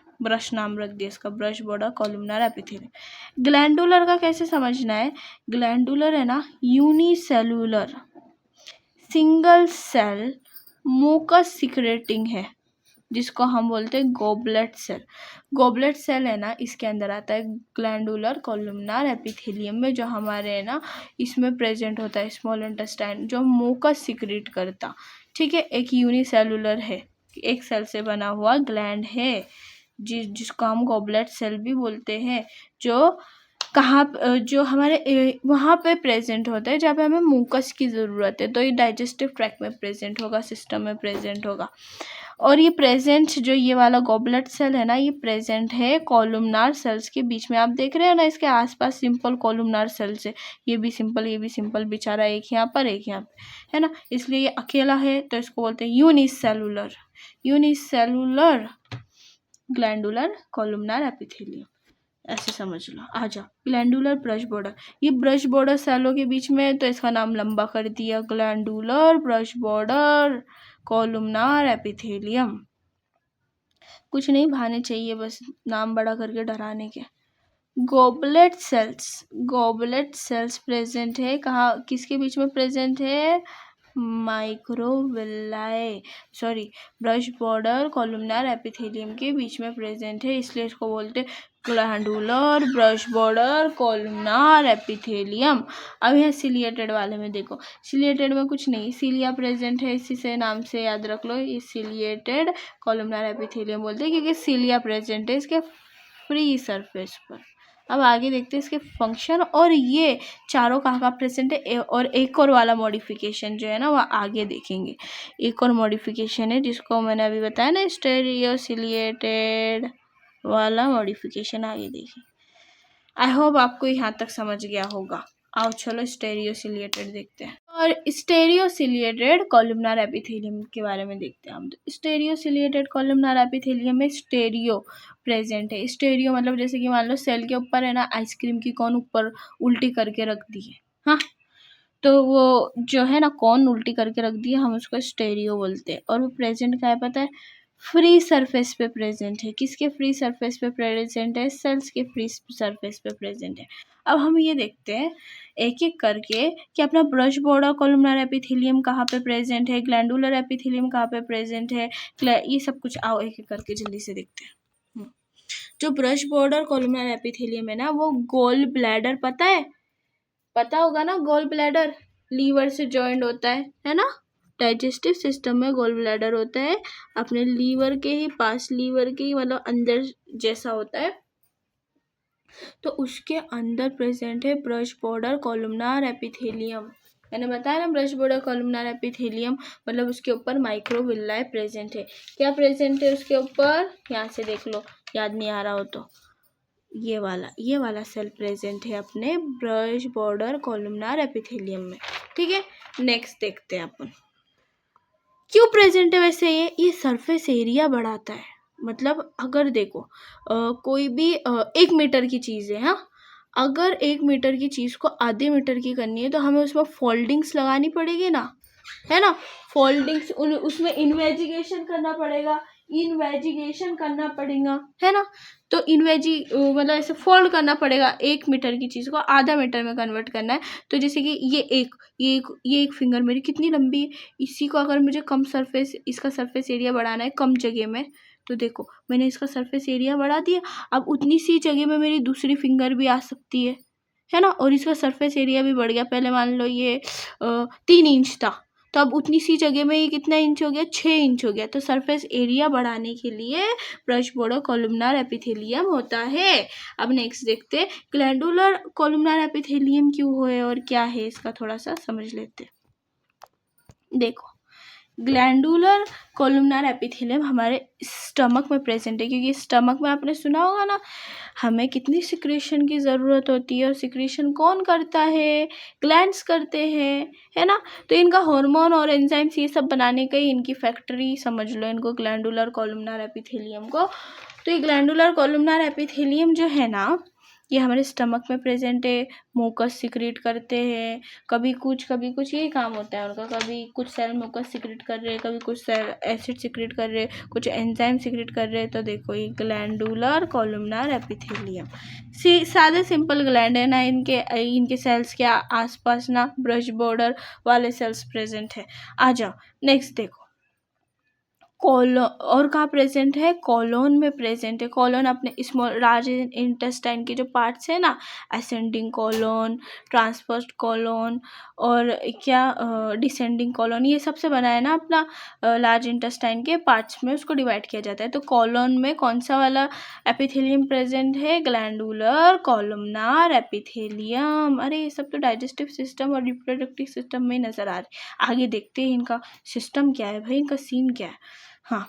नाम रख दिया इसका, brush border columnar epithelium. Glandular का कैसे समझना है, ग्लैंडुलर है ना unicellular single cell mucus secreting है, जिसको हम बोलते हैं गोबलेट सेल। गोबलेट सेल है ना, इसके अंदर आता है ग्लैंडुलर कॉलमनार एपिथेलियम में, जो हमारे है ना इसमें प्रेजेंट होता है स्मॉल इंटेस्टाइन, जो मुकस सिक्रेट करता। ठीक है, एक यूनिसेलुलर है, एक सेल से बना हुआ ग्लैंड है, जिसको हम गोबलेट सेल भी बोलते हैं, जो कहाँ जो हमारे वहाँ पे प्रेजेंट होता है जहाँ पे हमें मुकस की ज़रूरत है। तो ये डाइजेस्टिव ट्रैक्ट में प्रेजेंट होगा, सिस्टम में प्रेजेंट होगा। और ये प्रेजेंट जो ये वाला गॉबलेट सेल है ना, ये प्रेजेंट है कॉलमनार सेल्स के बीच में। आप देख रहे हो ना इसके आसपास सिंपल कॉलमनार सेल्स है, ये भी सिंपल, ये भी सिंपल, बेचारा एक यहाँ पर एक यहाँ पर है ना, इसलिए ये अकेला है, तो इसको बोलते हैं unicellular, unicellular glandular columnar epithelium. ऐसे समझ लो। आ जाओ, ग्लैंडुलर ब्रश बॉर्डर, ये ब्रश बॉर्डर सेलों के बीच में, तो इसका नाम लंबा कर दिया, glandular brush border columnar epithelium. कुछ नहीं भाने चाहिए, बस नाम बड़ा करके डराने के। Goblet cells, goblet cells present है कहाँ, किसके बीच में प्रेजेंट है, microvilli, sorry brush border columnar epithelium के बीच में प्रेजेंट है, इसलिए इसको बोलते हैं glandular brush border columnar epithelium. अब यहाँ सिलिएटेड वाले में देखो, सिलिएटेड में कुछ नहीं, सिलिया प्रेजेंट है, इसी से नाम से याद रख लो, ये सिलिएटेड कॉलमनार एपिथेलियम बोलते हैं, क्योंकि सिलिया प्रेजेंट है इसके फ्री सरफेस पर। अब आगे देखते हैं इसके फंक्शन, और ये चारों कहाँ प्रेजेंट है, और एक और वाला मॉडिफिकेशन जो है ना वो आगे देखेंगे। एक और मॉडिफिकेशन है जिसको मैंने अभी बताया ना, स्टेरियो सिलिएटेड वाला मॉडिफिकेशन, आगे देखिए। आई होप आपको यहाँ तक समझ गया होगा। आओ चलो स्टेरियो सिलिएटेड देखते हैं, और स्टेरियो सिलिएटेड कॉलमनार एपिथेलियम के बारे में देखते हैं हम। तो स्टेरियो सिलिएटेड कॉलमनार एपिथेलियम में स्टेरियो प्रेजेंट है। स्टेरियो मतलब जैसे कि मान लो सेल के ऊपर है ना आइसक्रीम की कोन ऊपर उल्टी करके रख दी है, हाँ, तो वो जो है ना कौन उल्टी करके रख दी है, हम उसको स्टेरियो बोलते हैं। और वो प्रेजेंट क्या है पता है, फ्री सरफेस पे प्रेजेंट है। किसके फ्री सरफेस पे प्रेजेंट है, सेल्स के फ्री सरफेस पे प्रेजेंट है। अब हम ये देखते हैं एक एक करके कि अपना ब्रश बॉर्डर कॉलमनार एपिथेलियम कहाँ पे प्रेजेंट है, ग्लैंडुलर एपिथेलियम कहाँ पे प्रेजेंट है, ये सब कुछ आओ एक एक करके जल्दी से देखते हैं। जो ब्रश बॉर्डर कॉलमनार एपिथेलियम है ना, वो गोल ब्लैडर, पता होगा ना, गोल ब्लैडर लीवर से जॉइंट होता है ना। डाइजेस्टिव सिस्टम में गोल ब्लैडर होता है अपने लीवर के ही पास, लीवर के ही मतलब अंदर जैसा होता है। तो उसके अंदर प्रेजेंट है ब्रश बॉर्डर कॉलमनार एपिथेलियम। मैंने बताया ना ब्रश बॉर्डर कॉलमनार एपिथेलियम मतलब उसके ऊपर माइक्रोविल्लाई प्रेजेंट है। क्या प्रेजेंट है उसके ऊपर, यहाँ से देख लो, याद नहीं आ रहा हो तो ये वाला सेल प्रेजेंट है अपने ब्रश बॉर्डर कॉलमनार एपिथेलियम में। ठीक है, नेक्स्ट देखते हैं अपन क्यों प्रेजेंट है। वैसे ये सरफेस एरिया बढ़ाता है। मतलब अगर देखो कोई भी 1 मीटर की चीज़ है, हाँ, अगर 1 मीटर की चीज़ को आधे मीटर की करनी है तो हमें उसमें फोल्डिंग्स लगानी पड़ेगी ना, है ना। फोल्डिंग्स उसमें इन्वेजिगेशन करना पड़ेगा, है ना। तो मतलब ऐसे फोल्ड करना पड़ेगा। 1 मीटर की चीज़ को आधा मीटर में कन्वर्ट करना है। तो जैसे कि ये एक फिंगर मेरी कितनी लंबी है, इसी को अगर मुझे इसका सरफेस एरिया बढ़ाना है कम जगह में, तो देखो मैंने इसका सरफेस एरिया बढ़ा दिया। अब उतनी सी जगह में मेरी दूसरी फिंगर भी आ सकती है ना, और इसका सरफेस एरिया भी बढ़ गया। पहले मान लो ये 3 इंच था, तो अब उतनी सी जगह में ये कितना इंच हो गया, 6 इंच हो गया। तो सरफेस एरिया बढ़ाने के लिए ब्रश बॉर्डर कॉलमनार एपिथेलियम होता है। अब नेक्स्ट देखते हैं ग्लैंडुलर कॉलमनार एपिथेलियम क्यों है और क्या है, इसका थोड़ा सा समझ लेते हैं। देखो ग्लैंडुलर कॉलमनार एपिथेलियम हमारे स्टमक में प्रेजेंट है, क्योंकि स्टमक में आपने सुना होगा ना हमें कितनी सिक्रेशन की ज़रूरत होती है, और सिक्रेशन कौन करता है, ग्लैंड्स करते हैं, है ना। तो इनका हार्मोन और एंजाइम्स ये सब बनाने का ही इनकी फैक्ट्री समझ लो इनको, ग्लैंडुलर कॉलमनार एपिथेलियम को। तो ये ग्लैंडुलर कॉलमनार एपिथेलियम जो है ना, ये हमारे स्टमक में प्रेजेंट है। मुकस सिक्रेट करते हैं, कभी कुछ यही काम होता है उनका। कभी कुछ सेल मुकस सिक्रेट कर रहे हैं, कभी कुछ सेल एसिड सिक्रेट कर रहे हैं, कुछ एंजाइम सिक्रेट कर रहे हैं। तो देखो ये ग्लैंडुलर कॉलमनार एपिथेलियम सादे सिंपल ग्लैंड है ना, इनके सेल्स के आसपास ना ब्रश बॉर्डर वाले सेल्स प्रेजेंट है। आ जाओ नेक्स्ट देखो, कॉलोन और कहाँ प्रेजेंट है, कॉलोन में प्रेजेंट है। कॉलोन अपने स्मॉल लार्ज इंटेस्टाइन के जो पार्ट्स है ना, असेंडिंग कॉलोन, ट्रांसवर्स कॉलोन और क्या डिसेंडिंग कॉलोन, ये सबसे बना है ना अपना लार्ज इंटेस्टाइन के पार्ट्स में उसको डिवाइड किया जाता है। तो कॉलोन में कौन सा वाला एपिथेलियम प्रेजेंट है, ग्लैंडुलर कॉलमनार एपिथेलियम। अरे ये सब तो डाइजेस्टिव सिस्टम और रिप्रोडक्टिव सिस्टम में नज़र आ रहे। आगे देखते हैं इनका सिस्टम क्या है भाई, इनका सीन क्या है। हाँ,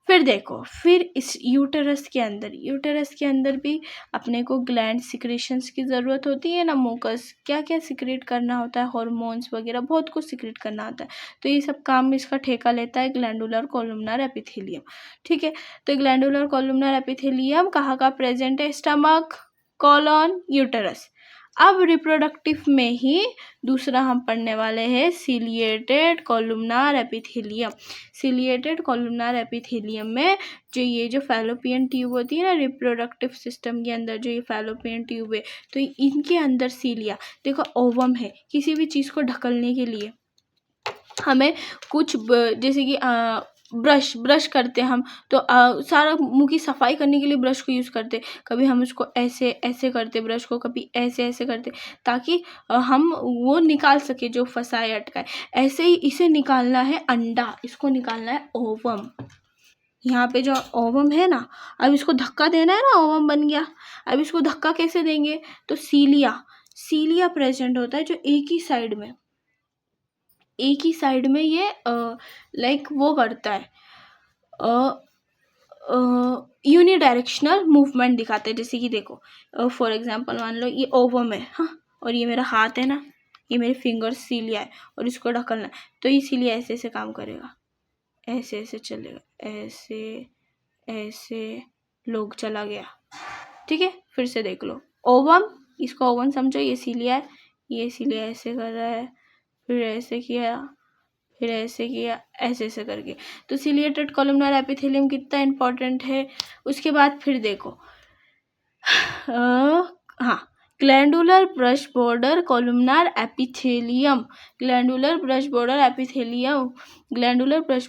फिर देखो, फिर इस यूटेरस के अंदर भी अपने को ग्लैंड सिक्रेशंस की ज़रूरत होती है ना। मुकस क्या क्या सिक्रेट करना होता है, हार्मोन्स वगैरह बहुत कुछ सिक्रेट करना होता है। तो ये सब काम इसका ठेका लेता है ग्लैंडुलर कॉलमनार एपिथेलियम। ठीक है, तो ग्लैंडुलर कॉलमनार एपिथेलियम कहाँ का प्रेजेंट है, स्टमक, कॉलॉन, यूटेरस। अब रिप्रोडक्टिव में ही दूसरा हम पढ़ने वाले हैं ciliated columnar epithelium. Ciliated columnar epithelium में जो फैलोपियन ट्यूब होती है ना, रिप्रोडक्टिव सिस्टम के अंदर जो ये फैलोपियन ट्यूब है, तो इनके अंदर सीलिया देखो ओवम है। किसी भी चीज़ को ढकलने के लिए हमें कुछ जैसे कि ब्रश करते हैं हम, तो सारा मुंह की सफाई करने के लिए ब्रश को यूज़ करते। कभी हम उसको ऐसे ऐसे करते ब्रश को, कभी ऐसे ऐसे करते, ताकि हम वो निकाल सके जो फंसा है अटका है। ऐसे ही इसे निकालना है अंडा, इसको निकालना है ओवम। यहाँ पे जो ओवम है ना, अब इसको धक्का देना है ना, ओवम बन गया। अब इसको धक्का कैसे देंगे, तो सीलिया प्रेजेंट होता है जो एक ही साइड में ये लाइक वो करता है, यूनिडायरेक्शनल मूवमेंट दिखाते हैं। जैसे कि देखो फॉर एग्जांपल मान लो ये ओवम है, हाँ, और ये मेरा हाथ है ना, ये मेरे फिंगर्स सीलिया है और इसको ढकलना है, तो ये सीलिया ऐसे ऐसे काम करेगा, ऐसे ऐसे चलेगा, ऐसे ऐसे लोग चला गया। ठीक है, फिर से देख लो, ओवम, इसको ओवम समझो, ये सीलिया है, ये सीलिया ऐसे कर रहा है, फिर ऐसे किया, फिर ऐसे किया, ऐसे ऐसे करके। तो सिलिएटेड कॉलमनार एपिथेलियम कितना इंपॉर्टेंट है। उसके बाद फिर देखो हाँ, glandular brush border columnar epithelium, glandular brush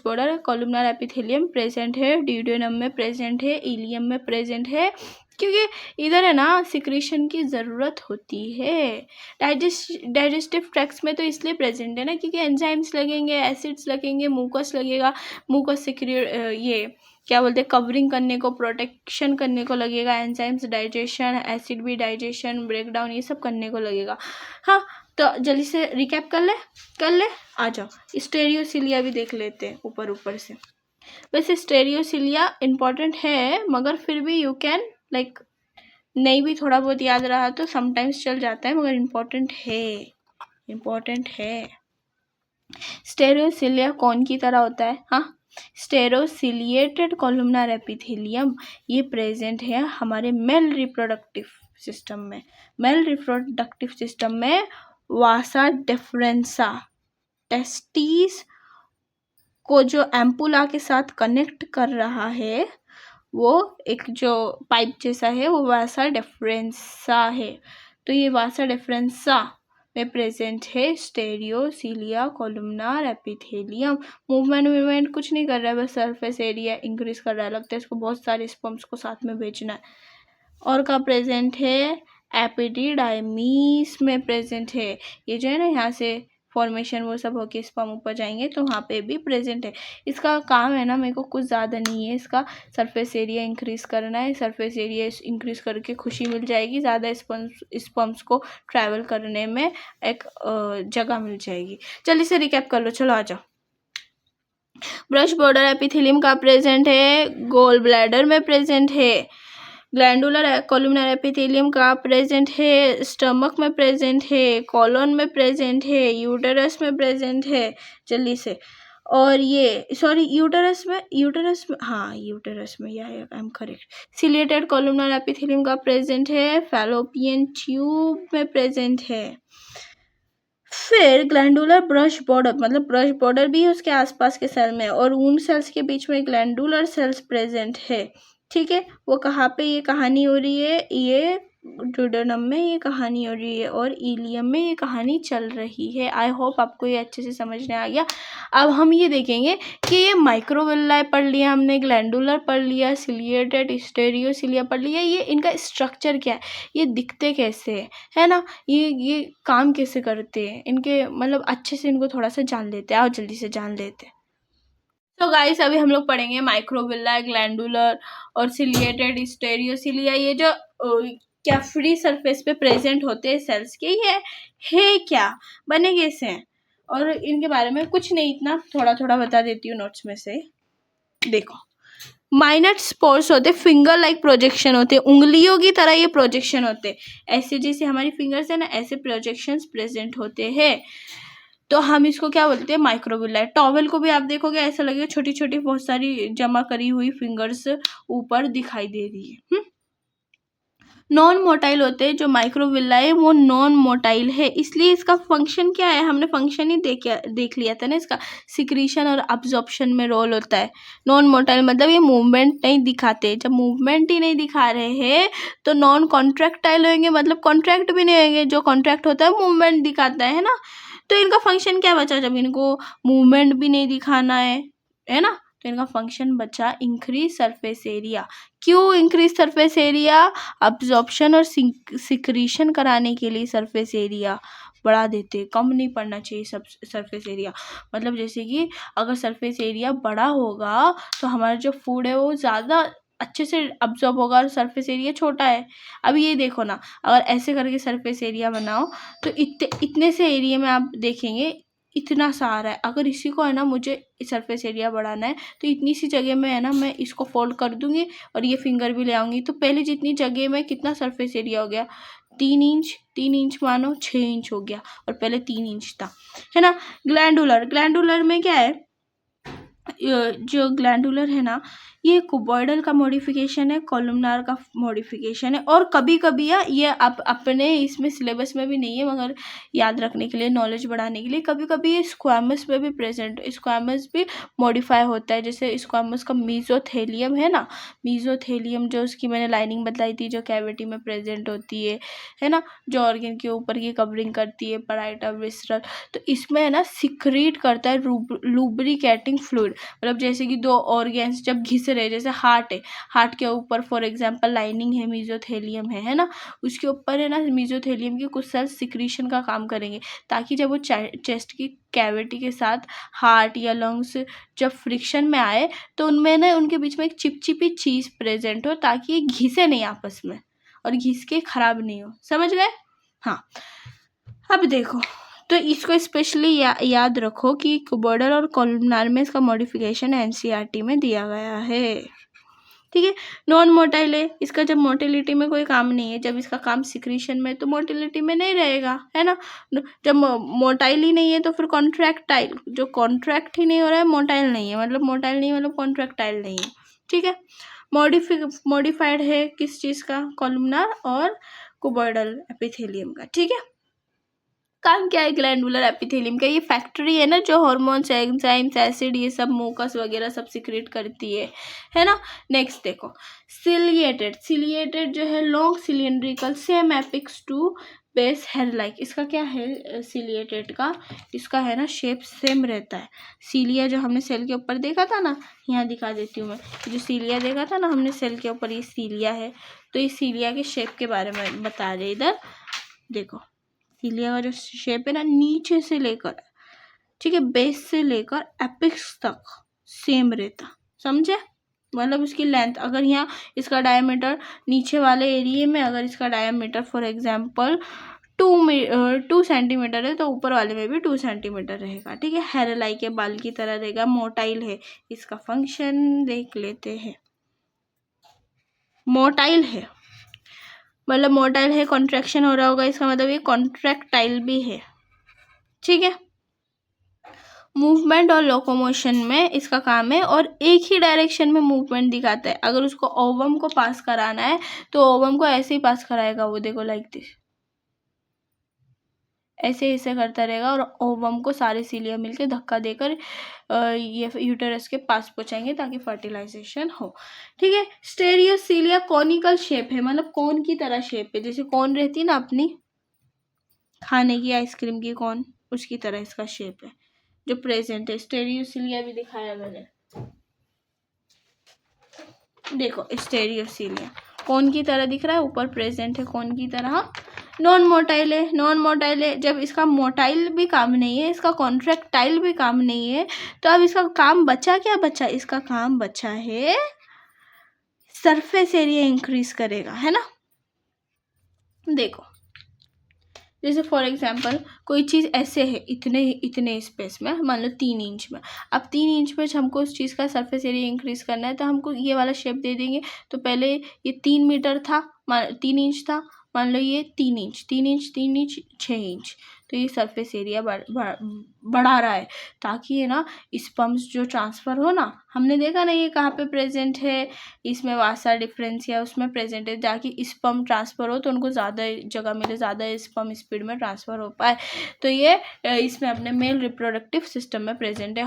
border columnar epithelium present है, ड्यूडेनम में प्रेजेंट है, इलियम में प्रेजेंट है, क्योंकि इधर है ना सिक्रीशन की ज़रूरत होती है। डाइजेस्टिव ट्रैक्ट्स में तो इसलिए प्रेजेंट है ना, क्योंकि एंजाइम्स लगेंगे, एसिड्स लगेंगे, मुकस लगेगा, मुकस ये क्या बोलते हैं, कवरिंग करने को, प्रोटेक्शन करने को लगेगा, एंजाइम्स डाइजेशन, एसिड भी डाइजेशन, ब्रेकडाउन, ये सब करने को लगेगा। हाँ, तो जल्दी से रिकैप कर ले, आ जाओ। स्टेरियोसिलिया भी देख लेते हैं ऊपर से। वैसे स्टेरियोसिलिया इम्पॉर्टेंट है, मगर फिर भी यू कैन लाइक नहीं भी थोड़ा बहुत याद रहा तो समटाइम्स चल जाता है, मगर इम्पॉर्टेंट है। स्टेरियोसिलिया कौन की तरह होता है, हाँ, स्टेरोसिलिएटेड कॉलमनार एपिथेलियम, ये प्रेजेंट है हमारे मेल रिप्रोडक्टिव सिस्टम में वासा डिफरेंसा, टेस्टिस को जो एम्पुला के साथ कनेक्ट कर रहा है, वो एक जो पाइप जैसा है, वो वासा डिफरेंसा है। तो ये वासा डिफरेंसा में प्रेजेंट है स्टेरियोसिलिया कॉलमनार एपिथेलियम। मूवमेंट कुछ नहीं कर रहा है, बस सरफेस एरिया इंक्रीज कर रहा है। लगता है इसको बहुत सारे स्पर्म्स को साथ में भेजना है। और का प्रेजेंट है एपिडिडाइमिस में प्रेजेंट है। ये जो है ना, यहाँ से फॉर्मेशन वो सब होके स्पर्म ऊपर जाएंगे, तो वहाँ पे भी प्रेजेंट है। इसका काम है ना, मेरे को कुछ ज़्यादा नहीं है, इसका सरफेस एरिया इंक्रीज़ करना है। सरफेस एरिया इंक्रीज़ करके खुशी मिल जाएगी, ज़्यादा स्पर्म्स को ट्रैवल करने में एक जगह मिल जाएगी। जल्दी से रिकैप कर लो, चलो आ जाओ। ब्रश बॉर्डर एपिथेलियम का प्रेजेंट है, गोल ब्लैडर में प्रेजेंट है। ग्लैंडुलर कॉलमनार एपिथेलियम का प्रेजेंट है, स्टमक में प्रेजेंट है, कॉलोन में प्रेजेंट है, यूटेरस में प्रेजेंट है। जल्दी से, और ये सॉरी यूटेरस में हाँ, यूटेरस में, या I am correct. Ciliated columnar epithelium का प्रेजेंट है, फैलोपियन ट्यूब में प्रेजेंट है। फिर ग्लैंडुलर ब्रश बॉर्डर, मतलब ब्रश बॉर्डर भी उसके आसपास के सेल में, और उन सेल्स के बीच में ग्लैंडुलर सेल्स प्रेजेंट है। ठीक है, वो कहाँ पे ये कहानी हो रही है, ये ड्यूडेनम में ये कहानी हो रही है, और इलियम में ये कहानी चल रही है। आई होप आपको ये अच्छे से समझने आ गया। अब हम ये देखेंगे कि ये माइक्रोविल्लाई पढ़ लिया हमने, ग्लैंडुलर पढ़ लिया, सिलिएटेड, स्टेरियोसिलिया पढ़ लिया, ये इनका स्ट्रक्चर क्या है, ये दिखते कैसे है ना, ये काम कैसे करते हैं, इनके मतलब अच्छे से इनको थोड़ा सा जान लेते हैं। आओ जल्दी से जान लेते हैं। तो गाइस अभी हम लोग पढ़ेंगे माइक्रोविल्ला, ग्लैंडुलर और सिलिएटेड, स्टेरियोसिलिया। ये जो क्या फ्री सरफेस पे प्रेजेंट होते हैं सेल्स के, ये है क्या, बने कैसे हैं, और इनके बारे में कुछ नहीं, इतना थोड़ा थोड़ा बता देती हूँ नोट्स में से। देखो, माइनर स्पोर्स होते, फिंगर लाइक प्रोजेक्शन होते, उंगलियों की तरह ये प्रोजेक्शन होते, ऐसे जैसे हमारी फिंगर्स है ना, ऐसे प्रोजेक्शंस प्रेजेंट होते हैं। तो हम इसको क्या बोलते हैं, माइक्रोविल्ला। टॉवेल को भी आप देखोगे ऐसा लगेगा छोटी छोटी बहुत सारी जमा करी हुई फिंगर्स ऊपर दिखाई दे रही है। नॉन मोटाइल होते हैं जो माइक्रोविल्ला है, वो नॉन मोटाइल है, इसलिए इसका फंक्शन क्या है, हमने फंक्शन ही देख लिया था ना, इसका सिक्रीशन और अब्जॉर्प्शन में रोल होता है। नॉन मोटाइल मतलब ये मूवमेंट नहीं दिखाते, जब मूवमेंट ही नहीं दिखा रहे हैं तो नॉन कॉन्ट्रैक्टाइल होंगे, मतलब कॉन्ट्रैक्ट भी नहीं होंगे। जो कॉन्ट्रैक्ट होता है मूवमेंट दिखाता है ना, तो इनका फंक्शन क्या बचा, जब इनको मूवमेंट भी नहीं दिखाना है ना, तो इनका फंक्शन बचा इंक्रीज सरफेस एरिया। क्यों इंक्रीज सरफेस एरिया? अब्जॉर्प्शन और सिक्रीशन कराने के लिए सरफेस एरिया बढ़ा देते, कम नहीं पड़ना चाहिए सब सरफेस एरिया। मतलब जैसे कि अगर सरफेस एरिया बड़ा होगा तो हमारा जो फूड है वो ज़्यादा अच्छे से अब्जॉर्ब होगा, और सरफेस एरिया छोटा है। अब ये देखो ना, अगर ऐसे करके सरफेस एरिया बनाओ तो इतने से एरिया में आप देखेंगे इतना सा आ रहा है। अगर इसी को है ना मुझे सरफेस एरिया बढ़ाना है तो इतनी सी जगह में है ना मैं इसको फोल्ड कर दूंगी और ये फिंगर भी ले आऊंगी, तो पहले जितनी जगह में कितना सरफेस एरिया हो गया, 3 इंच मानो 6 इंच हो गया, और पहले 3 इंच था, है ना। ग्लैंडुलर में क्या है, जो ग्लैंडुलर है ना ये कुबॉइडल का मॉडिफिकेशन है, कॉलमनार का मॉडिफिकेशन है। और कभी कभी ये आप अपने इसमें सिलेबस में भी नहीं है, मगर याद रखने के लिए, नॉलेज बढ़ाने के लिए, कभी कभी ये स्क्वामस में भी प्रेजेंट, स्क्वामस भी मॉडिफाई होता है। जैसे स्क्वामस का मीजोथेलियम है ना, मीजोथेलियम जो उसकी मैंने लाइनिंग बताई थी जो कैविटी में प्रेजेंट होती है ना, जो ऑर्गन के ऊपर की कवरिंग करती है, पराइटा विसरल, तो इसमें है ना सिक्रीट करता है लुब्रिकेटिंग फ्लूइड। मतलब जैसे कि दो ऑर्गन्स जब घिस रहे, जैसे हार्ट है, हार्ट के ऊपर फॉर एग्जांपल लाइनिंग है, मीजोथेलियम है ना, उसके ऊपर है ना मीजोथेलियम के कुछ सेल्स सिक्रीशन का काम करेंगे, ताकि जब वो चेस्ट की कैविटी के साथ हार्ट या लंग्स जब फ्रिक्शन में आए तो उनमें ना उनके बीच में एक चिपचिपी चीज़ प्रेजेंट हो, ताकि ये घिसे नहीं आपस में और घिस के खराब नहीं हो। समझ गए? हाँ, अब देखो, तो इसको स्पेशली याद रखो कि कुबॉइडल और कॉलमनार में इसका मॉडिफिकेशन एनसीईआरटी में दिया गया है। ठीक है। नॉन मोटाइल है, इसका जब मोटिलिटी में कोई काम नहीं है, जब इसका काम सिक्रीशन में, तो मोटिलिटी में नहीं रहेगा, है ना। जब मोटाइल ही नहीं है तो फिर कॉन्ट्रैक्टाइल, जो कॉन्ट्रैक्ट ही नहीं हो रहा है मोटाइल नहीं है, मतलब मोटाइल नहीं मतलब कॉन्ट्रैक्टाइल नहीं है। ठीक है। मॉडिफाइड है किस चीज़ का? कॉलमनार और कुबॉइडल एपिथेलियम का। ठीक है। काम क्या है ग्लैंडुलर एपिथेलियम का? ये फैक्ट्री है ना जो हार्मोन्स, एंजाइम्स, एसिड, ये सब मुकस वगैरह सब सिक्रेट करती है ना। नेक्स्ट देखो, सिलिएटेड जो है long cylindrical same apex to base hair like. इसका क्या है सिलिएटेड का? इसका है ना शेप सेम रहता है। सीलिया जो हमने सेल के ऊपर देखा था ना, यहाँ दिखा देती हूँ मैं, जो सीलिया देखा था ना हमने सेल के ऊपर, ये सीलिया है, तो ये सीलिया के शेप के बारे में बता रहे। इधर देखो, सीलिया का जो शेप है ना नीचे से लेकर, ठीक है, बेस से लेकर एपिक्स तक सेम रहता। समझे? मतलब उसकी लेंथ, अगर यहाँ इसका डायमीटर नीचे वाले एरिया में, अगर इसका डायमीटर फॉर एग्जांपल 2 सेंटीमीटर है तो ऊपर वाले में भी 2 सेंटीमीटर रहेगा। ठीक है। हेयर लाई के बाल की तरह रहेगा। मोटाइल है, इसका फंक्शन देख लेते हैं। मोटाइल है मतलब मोटाइल है, कॉन्ट्रैक्शन हो रहा होगा, इसका मतलब ये कॉन्ट्रैक्टाइल भी है। ठीक है। मूवमेंट और लोकोमोशन में इसका काम है, और एक ही डायरेक्शन में मूवमेंट दिखाता है। अगर उसको ओवम को पास कराना है तो ओवम को ऐसे ही पास कराएगा, वो देखो लाइक दिस, ऐसे ऐसे करता रहेगा, और ओवम को सारे सीलिया मिलके धक्का देकर ये यूटेरस के पास पहुंचाएंगे ताकि फर्टिलाइजेशन हो। ठीक है। स्टेरियोसीलिया कॉनिकल शेप है, मतलब कोन की तरह शेप है, जैसे कोन रहती है ना अपनी खाने की आइसक्रीम की कोन, उसकी तरह इसका शेप है जो प्रेजेंट है। स्टेरियोसीलिया भी दिखाया मैंने, देखो स्टेरियोसीलिया कोन की तरह दिख रहा है, ऊपर प्रेजेंट है कोन की तरह। नॉन मोटाइल है, जब इसका मोटाइल भी काम नहीं है, इसका कॉन्ट्रैक्टाइल भी काम नहीं है, तो अब इसका काम बचा क्या? बचा इसका काम बचा है सरफेस एरिया इंक्रीज करेगा, है ना। देखो, जैसे फॉर एग्जांपल कोई चीज़ ऐसे है, इतने स्पेस में, मान लो 3 इंच में। अब 3 इंच में हमको उस चीज़ का सरफेस एरिया इंक्रीज करना है, तो हमको ये वाला शेप दे देंगे। तो पहले ये 3 मीटर था, 3 इंच था, मान लो ये 3 इंच, 6 इंच, तो ये सरफेस एरिया बढ़ा रहा है, ताकि ये ना स्पर्म्स जो ट्रांसफ़र हो ना, हमने देखा ना ये कहाँ पे प्रेजेंट है, इसमें वासा डिफरेंस या उसमें प्रेजेंट है, ताकि स्पर्म ट्रांसफ़र हो तो उनको ज़्यादा जगह मिले, ज़्यादा स्पर्म स्पीड में ट्रांसफ़र हो पाए। तो ये इसमें अपने मेल रिप्रोडक्टिव सिस्टम में प्रेजेंट है।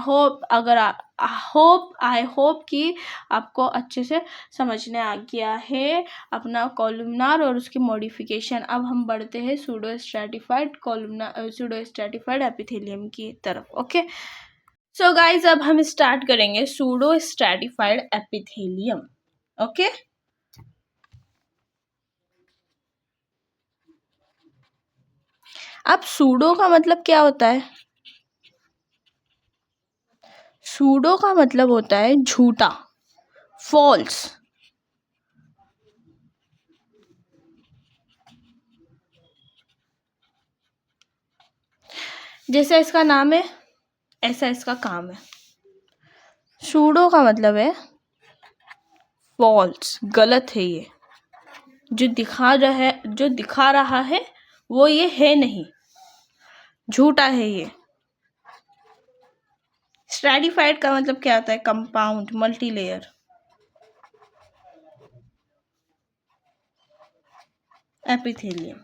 आई होप कि आपको अच्छे से समझने आ गया है अपना कॉलमनार और उसकी मॉडिफिकेशन। अब हम बढ़ते हैं सूडो स्ट्रैटिफाइड एपिथेलियम की तरफ। ओके, सो गाइज अब हम स्टार्ट करेंगे सूडो स्ट्रैटिफाइड एपिथेलियम। ओके, अब सूडो का मतलब क्या होता है? सूडो का मतलब होता है झूठा, फॉल्स। जैसा इसका नाम है ऐसा इसका काम है। सूडो का मतलब है फॉल्स, गलत है ये। जो दिखा रहा है वो ये है नहीं, झूठा है ये। स्ट्रैटिफाइड का मतलब क्या होता है? Compound, multi layer. Epithelium,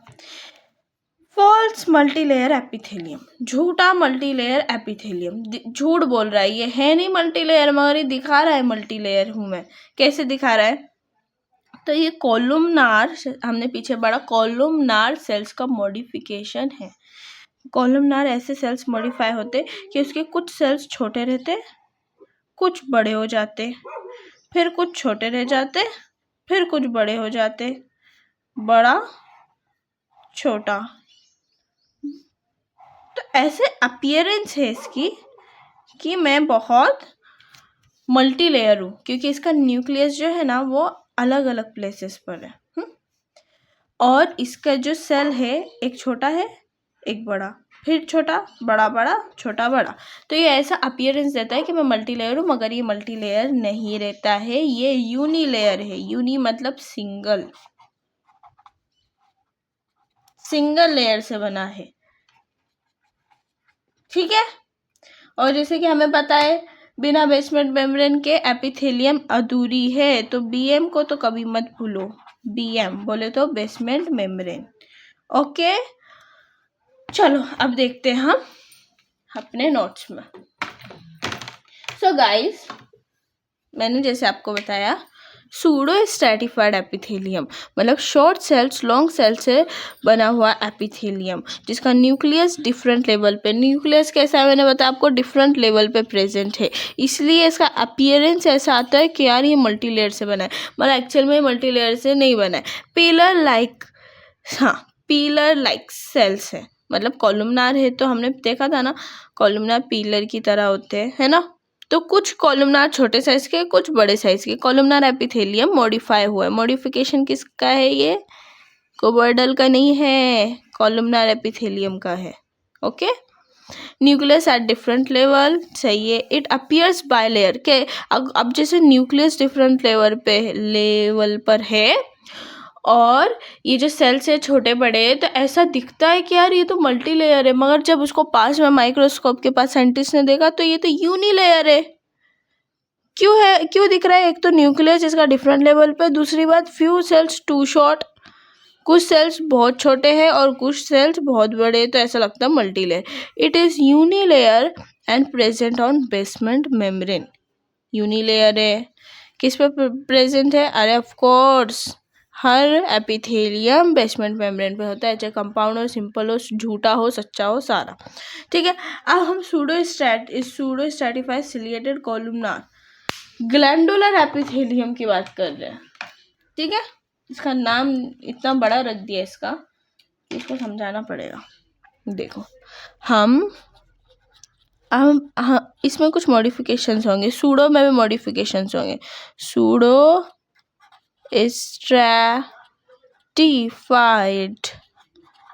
false multi layer epithelium, झूठा मल्टी लेयर एपिथेलियम। झूठ बोल रहा है, ये है नहीं मल्टी लेयर, मगर ये दिखा रहा है मल्टी लेयर हूं मैं। कैसे दिखा रहा है? तो ये कॉलमनार, हमने पीछे पढ़ा, कॉलमनार सेल्स का मॉडिफिकेशन है। कॉलमनार ऐसे सेल्स मॉडिफाई होते कि उसके कुछ सेल्स छोटे रहते, कुछ बड़े हो जाते, फिर कुछ छोटे रह जाते, फिर कुछ बड़े हो जाते, बड़ा, छोटा। तो ऐसे अपीयरेंस है इसकी कि मैं बहुत मल्टी लेयर हूँ, क्योंकि इसका न्यूक्लियस जो है ना वो अलग अलग प्लेसेस पर है। और इसका जो सेल है, एक छोटा है एक बड़ा, फिर छोटा बड़ा बड़ा छोटा बड़ा। तो ये ऐसा अपीयरेंस देता है कि मैं मल्टी लेयर हूँ, मगर ये मल्टी लेयर नहीं रहता है, ये यूनी लेयर है। यूनी मतलब सिंगल, सिंगल लेयर से बना है। ठीक है। और जैसे कि हमें पता है बिना बेसमेंट मेम्ब्रेन के एपिथेलियम अधूरी है, तो बीएम को तो कभी मत भूलो। बीएम बोले तो बेसमेंट मेम्ब्रेन। ओके, चलो अब देखते हैं हम अपने नोट्स में। सो गाइस, मैंने जैसे आपको बताया सूडो स्ट्रैटिफाइड एपिथेलियम मतलब शॉर्ट सेल्स लॉन्ग सेल से बना हुआ एपिथेलियम, जिसका न्यूक्लियस डिफरेंट लेवल पे, न्यूक्लियस कैसा है मैंने बताया आपको, डिफरेंट लेवल पे प्रेजेंट है, इसलिए इसका अपीयरेंस ऐसा आता है कि यार ये मल्टी लेयर से बना है, मतलब एक्चुअल में मल्टी लेयर से नहीं बना है। पिलर लाइक, हाँ पिलर लाइक सेल्स है, मतलब कॉलमनार है तो हमने देखा था ना, कॉलमनार पिलर की तरह होते हैं, है ना। तो कुछ कॉलमनार छोटे साइज के, कुछ बड़े साइज के। कॉलमनार एपिथेलियम मॉडिफाई हुआ है। मॉडिफिकेशन किसका है? ये कोबर्डल का नहीं है, कॉलमनार एपिथेलियम का है। Okay, nucleus at different level, सही है। इट अपीयर्स बाय लेयर के, अब जैसे न्यूक्लियस डिफरेंट लेवल पर है और ये जो सेल्स है छोटे बड़े, तो ऐसा दिखता है कि यार ये तो मल्टी लेयर है, मगर जब उसको पास में माइक्रोस्कोप के पास साइंटिस्ट ने देखा तो ये तो यूनी लेयर है। क्यों है, क्यों दिख रहा है? एक तो न्यूक्लियस इसका डिफरेंट लेवल पे, दूसरी बात फ्यू सेल्स टू शॉर्ट, कुछ सेल्स बहुत छोटे हैं और कुछ सेल्स बहुत बड़े, तो ऐसा लगता है multi layer. It is uni layer and present on basement membrane. Uni layer है, किस पे प्रेजेंट है? अरे ऑफ कोर्स हर एपिथेलियम बेसमेंट मेम्ब्रेन पे होता है, चाहे कंपाउंड हो, सिंपल हो, झूठा हो, सच्चा हो, सारा। ठीक है, अब हम pseudo stratified ciliated columnar glandular epithelium की बात कर रहे हैं। ठीक है, इसका नाम इतना बड़ा रख दिया इसका, इसको समझाना पड़ेगा। देखो हम इसमें कुछ मॉडिफिकेशंस होंगे, सूडो में भी मॉडिफिकेशंस होंगे। Pseudo stratified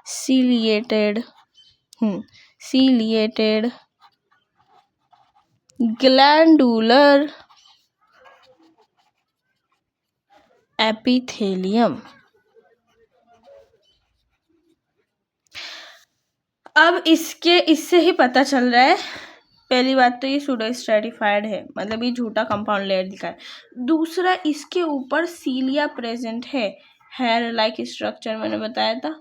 ciliated glandular epithelium. अब इससे ही पता चल रहा है, पहली बात तो ये सूडो स्ट्रैटिफाइड है, मतलब ये झूठा कंपाउंड लेयर दिखा है। दूसरा, इसके ऊपर सीलिया प्रेजेंट है, हेयर लाइक स्ट्रक्चर मैंने बताया था।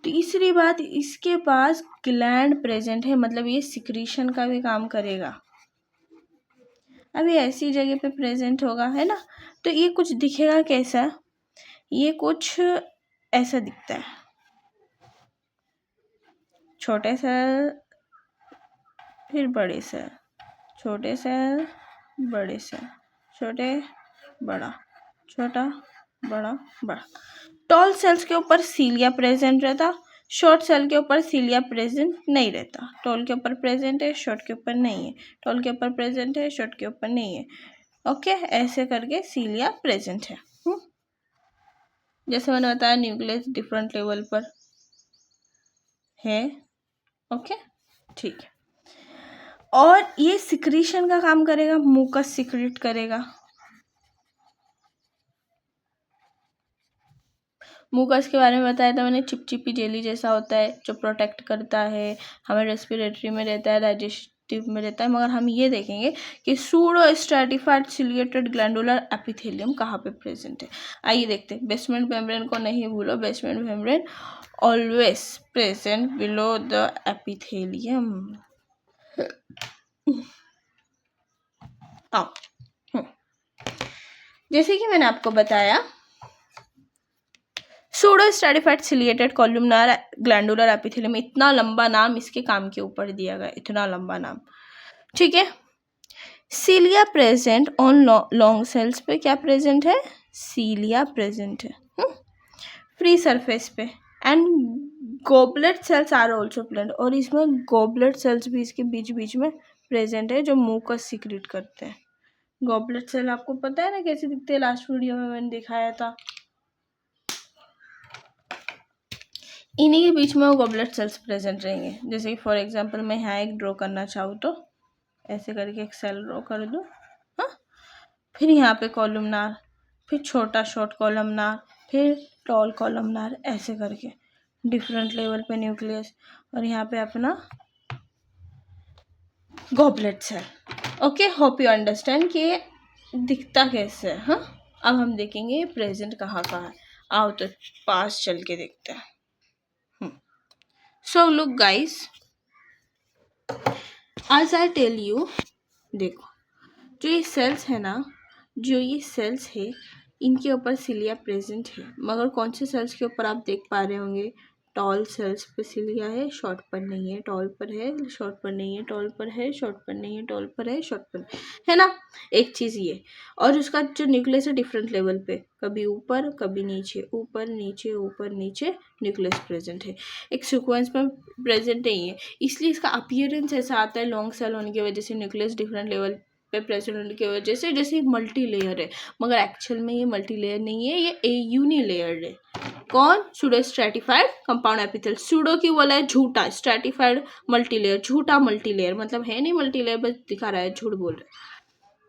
तीसरी बात, इसके पास ग्लैंड प्रेजेंट है, मतलब ये सिक्रीशन का भी काम करेगा। अभी ऐसी जगह पे प्रेजेंट होगा, है ना, तो ये कुछ दिखेगा कैसा? ये कुछ ऐसा दिखता है, छोटे सेल फिर बड़े सेल, छोटे सेल, बड़े सेल, छोटे, बड़ा, छोटा, बड़ा, बड़ा। टॉल सेल्स के ऊपर सीलिया प्रेजेंट रहता, शॉर्ट सेल के ऊपर सीलिया प्रेजेंट नहीं रहता। टॉल के ऊपर प्रेजेंट है, शॉर्ट के ऊपर नहीं है। टॉल के ऊपर प्रेजेंट है, शॉर्ट के ऊपर नहीं है। ओके, ऐसे करके सीलिया प्रेजेंट है। जैसे मैंने बताया न्यूक्लियस डिफरेंट लेवल पर है। ओके, ठीक है। और ये सिक्रीशन का काम करेगा, मुकस सिक्रीट करेगा। मुकस के बारे में बताया था मैंने, चिपचिपी जेली जैसा होता है जो प्रोटेक्ट करता है, हमें रेस्पिरेटरी में रहता है, डाइजेस्टिव में रहता है। मगर हम ये देखेंगे कि pseudo stratified ciliated glandular epithelium कहाँ पे प्रेजेंट है। आइए देखते हैं। बेसमेंट मेम्ब्रेन को नहीं भूलो, basement membrane always present below the epithelium. जैसे कि मैंने आपको बताया, pseudo stratified ciliated columnar glandular epithelium, इतना लंबा नाम इसके काम के ऊपर दिया गया, इतना लंबा नाम। ठीक है। Cilia present on long cells पे क्या प्रेजेंट है, सीलिया प्रेजेंट है फ्री सरफेस पे। And goblet cells are also present, और इसमें गोबलेट सेल्स भी इसके बीच बीच में प्रेजेंट है जो मुकस सिक्रीट करते हैं। गॉबलेट सेल आपको पता है ना कैसे दिखते हैं, लास्ट वीडियो में मैंने दिखाया था। इन्हीं के बीच में वो गॉबलेट सेल्स प्रेजेंट रहेंगे। जैसे कि फॉर एग्जांपल मैं यहाँ एक ड्रॉ करना चाहूँ तो ऐसे करके एक सेल ड्रॉ कर दूँ, हाँ। फिर यहाँ पे कॉलमनार, फिर छोटा शॉर्ट कॉलमनार, फिर टॉल कॉलमनार, ऐसे करके डिफरेंट लेवल पे न्यूक्लियस, और यहाँ पे अपना goblet cell. Okay, hope you understand कि दिखता कैसे है। हाँ, अब हम देखेंगे प्रेजेंट कहाँ कहाँ है। आओ तो पास चल के देखते हैं। सो लुक गाइस, आज आई टेल यू, देखो जो ये सेल्स है ना, जो ये सेल्स है इनके ऊपर सिलिया प्रेजेंट है। मगर कौन से सेल्स के ऊपर आप देख पा रहे होंगे, टॉल सेल्स पे सिलिया है, शॉर्ट पर नहीं है, टॉल पर है, शॉर्ट पर नहीं है, टॉल पर है, शॉर्ट पर नहीं है, टॉल पर है, शॉर्ट पर है ना। एक चीज़ ये, और उसका जो न्यूक्लियस है डिफरेंट लेवल पे, कभी ऊपर कभी नीचे, ऊपर नीचे ऊपर नीचे न्यूक्लियस प्रेजेंट है, एक सीक्वेंस में प्रेजेंट नहीं है। इसलिए इसका अपीयरेंस ऐसा आता है लॉन्ग सेल होने की वजह से, न्यूक्लियस डिफरेंट लेवल पे प्रेजेंट होने की वजह से, जैसे मल्टी लेयर है। मगर एक्चुअल में ये मल्टी लेयर नहीं है, ये यूनि लेयर है। कौन, सूडो स्ट्रैटिफाइड कंपाउंड एपिथेल। सूडो की बोला है झूठा, स्ट्रैटिफाइड मल्टी लेयर, झूठा मल्टी लेयर, मतलब है नहीं मल्टी लेयर, बस दिखा रहा है, झूठ बोल रहा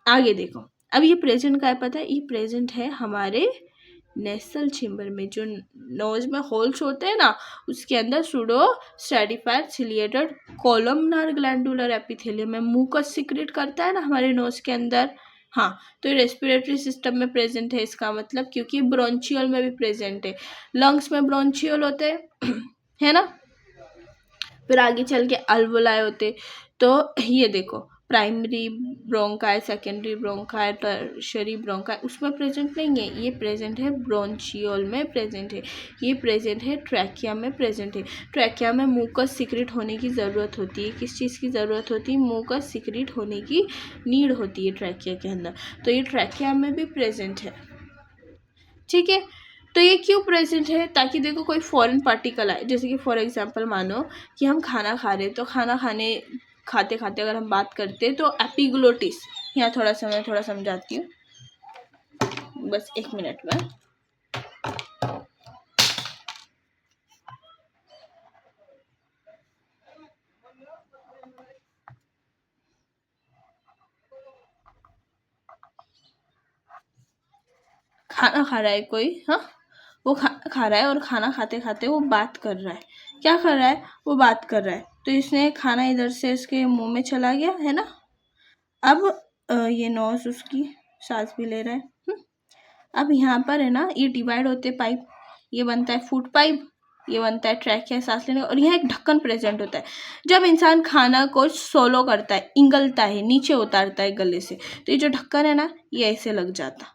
है। आगे देखो, अब ये प्रेजेंट का है पता है, ये प्रेजेंट है हमारे नेसल चेम्बर में, जो नोज में होल्स होते हैं ना, उसके अंदर pseudo stratified ciliated columnar glandular epithelium में मुकस सिक्रेट करता है ना हमारे नोज के अंदर। हाँ, तो ये रेस्पिरेटरी सिस्टम में प्रेजेंट है, इसका मतलब, क्योंकि ब्रोंचियल में भी प्रेजेंट है। लंग्स में ब्रोंचियल होते हैं है ना, फिर आगे चल के अल्वोलाई होते। तो ये देखो, primary bronchi, secondary bronchi, tertiary bronchi, उसमें प्रेजेंट नहीं है, ये प्रेजेंट है ब्रोंचियोल में प्रेजेंट है, ये प्रेजेंट है ट्रैकिया में प्रेजेंट है। ट्रैकिया में मुकस सिक्रेट होने की ज़रूरत होती है, किस चीज़ की ज़रूरत होती है, मुकस सिक्रेट होने की नीड होती है ट्रैकिया के अंदर, तो ये ट्रैकिया में भी प्रेजेंट है। ठीक है, तो ये क्यों प्रेजेंट है, ताकि देखो कोई फॉरेन पार्टिकल आए। जैसे कि फॉर एग्जांपल मानो कि हम खाना खा रहे हैं, तो खाना खाते खाते अगर हम बात करते हैं तो एपिग्लोटिस, यहाँ मैं थोड़ा समझाती हूँ, बस 1 मिनट में। खाना खा रहा है कोई, हाँ, वो खाना खा रहा है और खाना खाते खाते वो बात कर रहा है। क्या कर रहा है, वो बात कर रहा है, तो इसने खाना इधर से इसके मुंह में चला गया है ना। अब ये नोज उसकी सांस भी ले रहा है। अब यहाँ पर है ना, ये डिवाइड होते पाइप, ये बनता है फूड पाइप, ये बनता है ट्रैकिया सांस लेने, और यहाँ एक ढक्कन प्रेजेंट होता है। जब इंसान खाना को सोलो करता है, इंगलता है, नीचे उतारता है गले से, तो ये जो ढक्कन है ना, ये ऐसे लग जाता।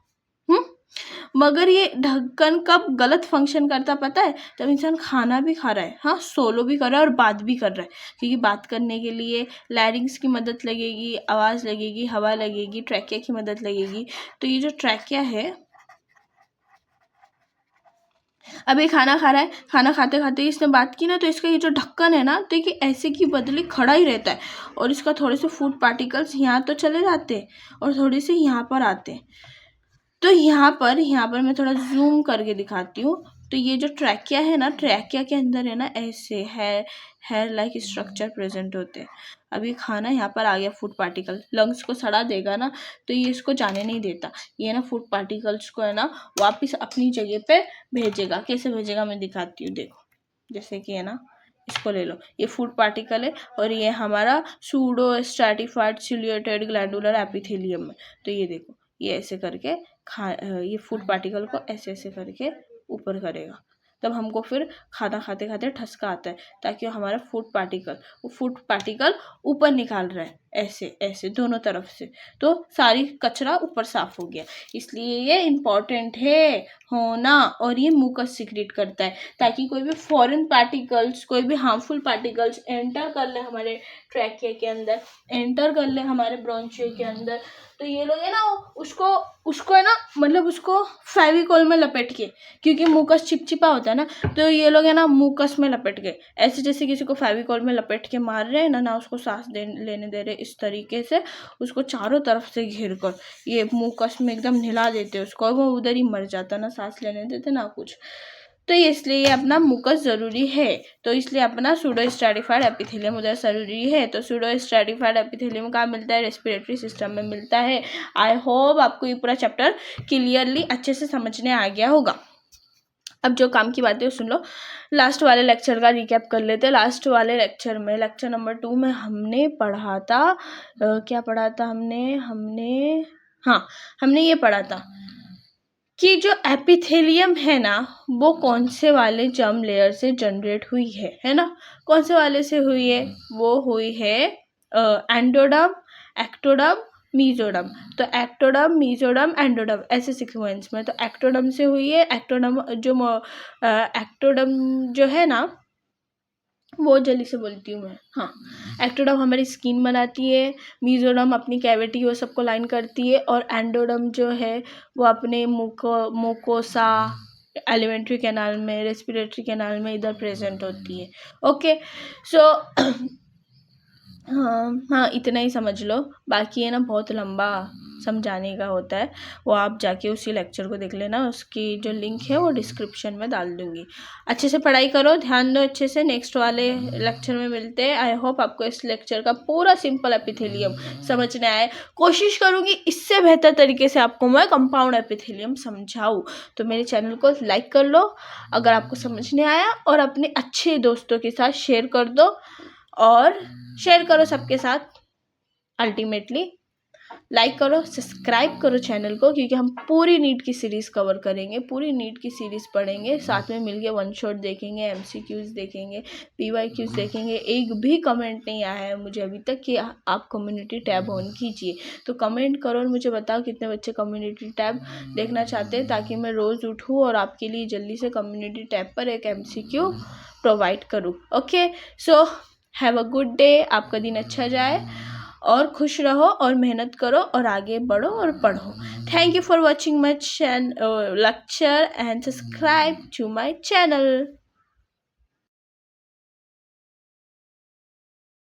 मगर ये ढक्कन कब गलत फंक्शन करता पता है? जब इंसान खाना भी खा रहा है, हाँ, सोलो भी कर रहा है और बात भी कर रहा है, क्योंकि बात करने के लिए लैरिंग्स की मदद लगेगी, आवाज़ लगेगी, हवा लगेगी, ट्रैकिया की मदद लगेगी। तो ये जो ट्रैकिया है, अब ये खाना खा रहा है, खाना खाते खाते इसने बात की ना, तो इसका ये जो ढक्कन है ना, देखिए ऐसे की बदले खड़ा ही रहता है, और इसका थोड़े से फूड पार्टिकल्स यहाँ तो चले जाते हैं और थोड़े से यहाँ पर आते हैं। तो यहाँ पर मैं थोड़ा जूम करके दिखाती हूँ। तो ये जो ट्रैकिया है ना, ट्रैकिया के अंदर है ना ऐसे हेयर लाइक स्ट्रक्चर प्रेजेंट होते हैं। अब ये खाना यहाँ पर आ गया, फूड पार्टिकल लंग्स को सड़ा देगा ना, तो ये इसको जाने नहीं देता। ये ना फूड पार्टिकल्स को है ना वापस अपनी जगह पे भेजेगा। कैसे भेजेगा मैं दिखाती हूँ, देखो। जैसे कि है ना, इसको ले लो, ये फूड पार्टिकल है और ये हमारा सूडो स्ट्रैटिफाइड सिल्यूटेड ग्लैंडुलर एपिथेलियम है। तो ये देखो, ये ऐसे करके ये फूड पार्टिकल को ऐसे ऐसे करके ऊपर करेगा, तब हमको फिर खाना खाते खाते ठसका आता है, ताकि हमारा फूड पार्टिकल ऊपर निकाल रहा है, ऐसे ऐसे दोनों तरफ से, तो सारी कचरा ऊपर साफ हो गया। इसलिए ये इम्पॉर्टेंट है होना। और ये मुकस सिक्रेट करता है, ताकि कोई भी फॉरेन पार्टिकल्स, कोई भी हार्मफुल पार्टिकल्स एंटर कर ले हमारे ट्रैकिया के अंदर, एंटर कर ले हमारे ब्रोंचियो के अंदर, तो ये लोग है ना उसको है ना, मतलब उसको फेविकोल में लपेट के, क्योंकि मुकस चिपचिपा होता है ना, तो ये लोग है ना मुकस में लपेट के, ऐसे जैसे किसी को फेविकोल में लपेट के मार रहे हैं ना उसको सांस लेने दे रहे, इस तरीके से उसको चारों तरफ से घेर कर ये मुकस में एकदम हिला देते उसको, और वो उधर ही मर जाता, ना सांस लेने देते ना कुछ। तो इसलिए अपना मुकस ज़रूरी है, तो इसलिए अपना सूडो स्ट्रैटिफाइड एपिथेलियम उधर ज़रूरी है। तो सूडो स्ट्रैटिफाइड एपिथेलियम कहाँ मिलता है? रेस्पिरेटरी सिस्टम में मिलता है। आई होप आपको ये पूरा चैप्टर क्लियरली अच्छे से समझने आ गया होगा। अब जो काम की बातें सुन लो, लास्ट वाले लेक्चर का रिकैप कर लेते हैं। लास्ट वाले लेक्चर में, लेक्चर नंबर 2 में हमने पढ़ा था, क्या पढ़ा था हमने ये पढ़ा था कि जो एपिथेलियम है ना, वो कौन से वाले जर्म लेयर से जनरेट हुई है ना? कौन से वाले से हुई है? वो हुई है एंडोडर्म, एक्टोडर्म, मीजोडर्म। तो एक्टोडर्म, मीजोडर्म, एंडोडर्म ऐसे सीक्वेंस में। तो एक्टोडर्म से हुई है। एक्टोडर्म जो है ना, वो जल्दी से बोलती हूँ मैं, हाँ, एक्टोडर्म हमारी स्किन बनाती है, मीजोडर्म अपनी कैविटी वो सबको लाइन करती है, और एंडोडर्म जो है वो अपने मुकोसा, एलिमेंट्री कैनाल में, रेस्पिरेटरी कैनाल में इधर प्रेजेंट होती है। ओके, सो हाँ इतना ही समझ लो, बाकी है ना बहुत लंबा समझाने का होता है, वो आप जाके उसी लेक्चर को देख लेना, उसकी जो लिंक है वो डिस्क्रिप्शन में डाल दूँगी। अच्छे से पढ़ाई करो, ध्यान दो अच्छे से, नेक्स्ट वाले लेक्चर में मिलते हैं। आई होप आपको इस लेक्चर का पूरा सिंपल एपिथेलियम समझने आए। कोशिश करूँगी इससे बेहतर तरीके से आपको मैं कंपाउंड एपिथेलियम समझाऊँ। तो मेरे चैनल को लाइक कर लो अगर आपको समझने आया, और अपने अच्छे दोस्तों के साथ शेयर कर दो, और शेयर करो सबके साथ। अल्टीमेटली लाइक करो, सब्सक्राइब करो चैनल को, क्योंकि हम पूरी नीट की सीरीज़ कवर करेंगे, पूरी नीट की सीरीज़ पढ़ेंगे, साथ में मिलके वन शॉट देखेंगे, MCQs देखेंगे, PYQs देखेंगे। एक भी कमेंट नहीं आया है मुझे अभी तक कि आप कम्युनिटी टैब ऑन कीजिए, तो कमेंट करो और मुझे बताओ कितने बच्चे कम्युनिटी टैब देखना चाहते हैं, ताकि मैं रोज़ उठूँ और आपके लिए जल्दी से कम्युनिटी टैब पर एक MCQ प्रोवाइड करूँ। Okay, so have a good day, आपका दिन अच्छा जाए, और खुश रहो और मेहनत करो और आगे बढ़ो और पढ़ो। Thank you for watching my lecture and subscribe to my channel.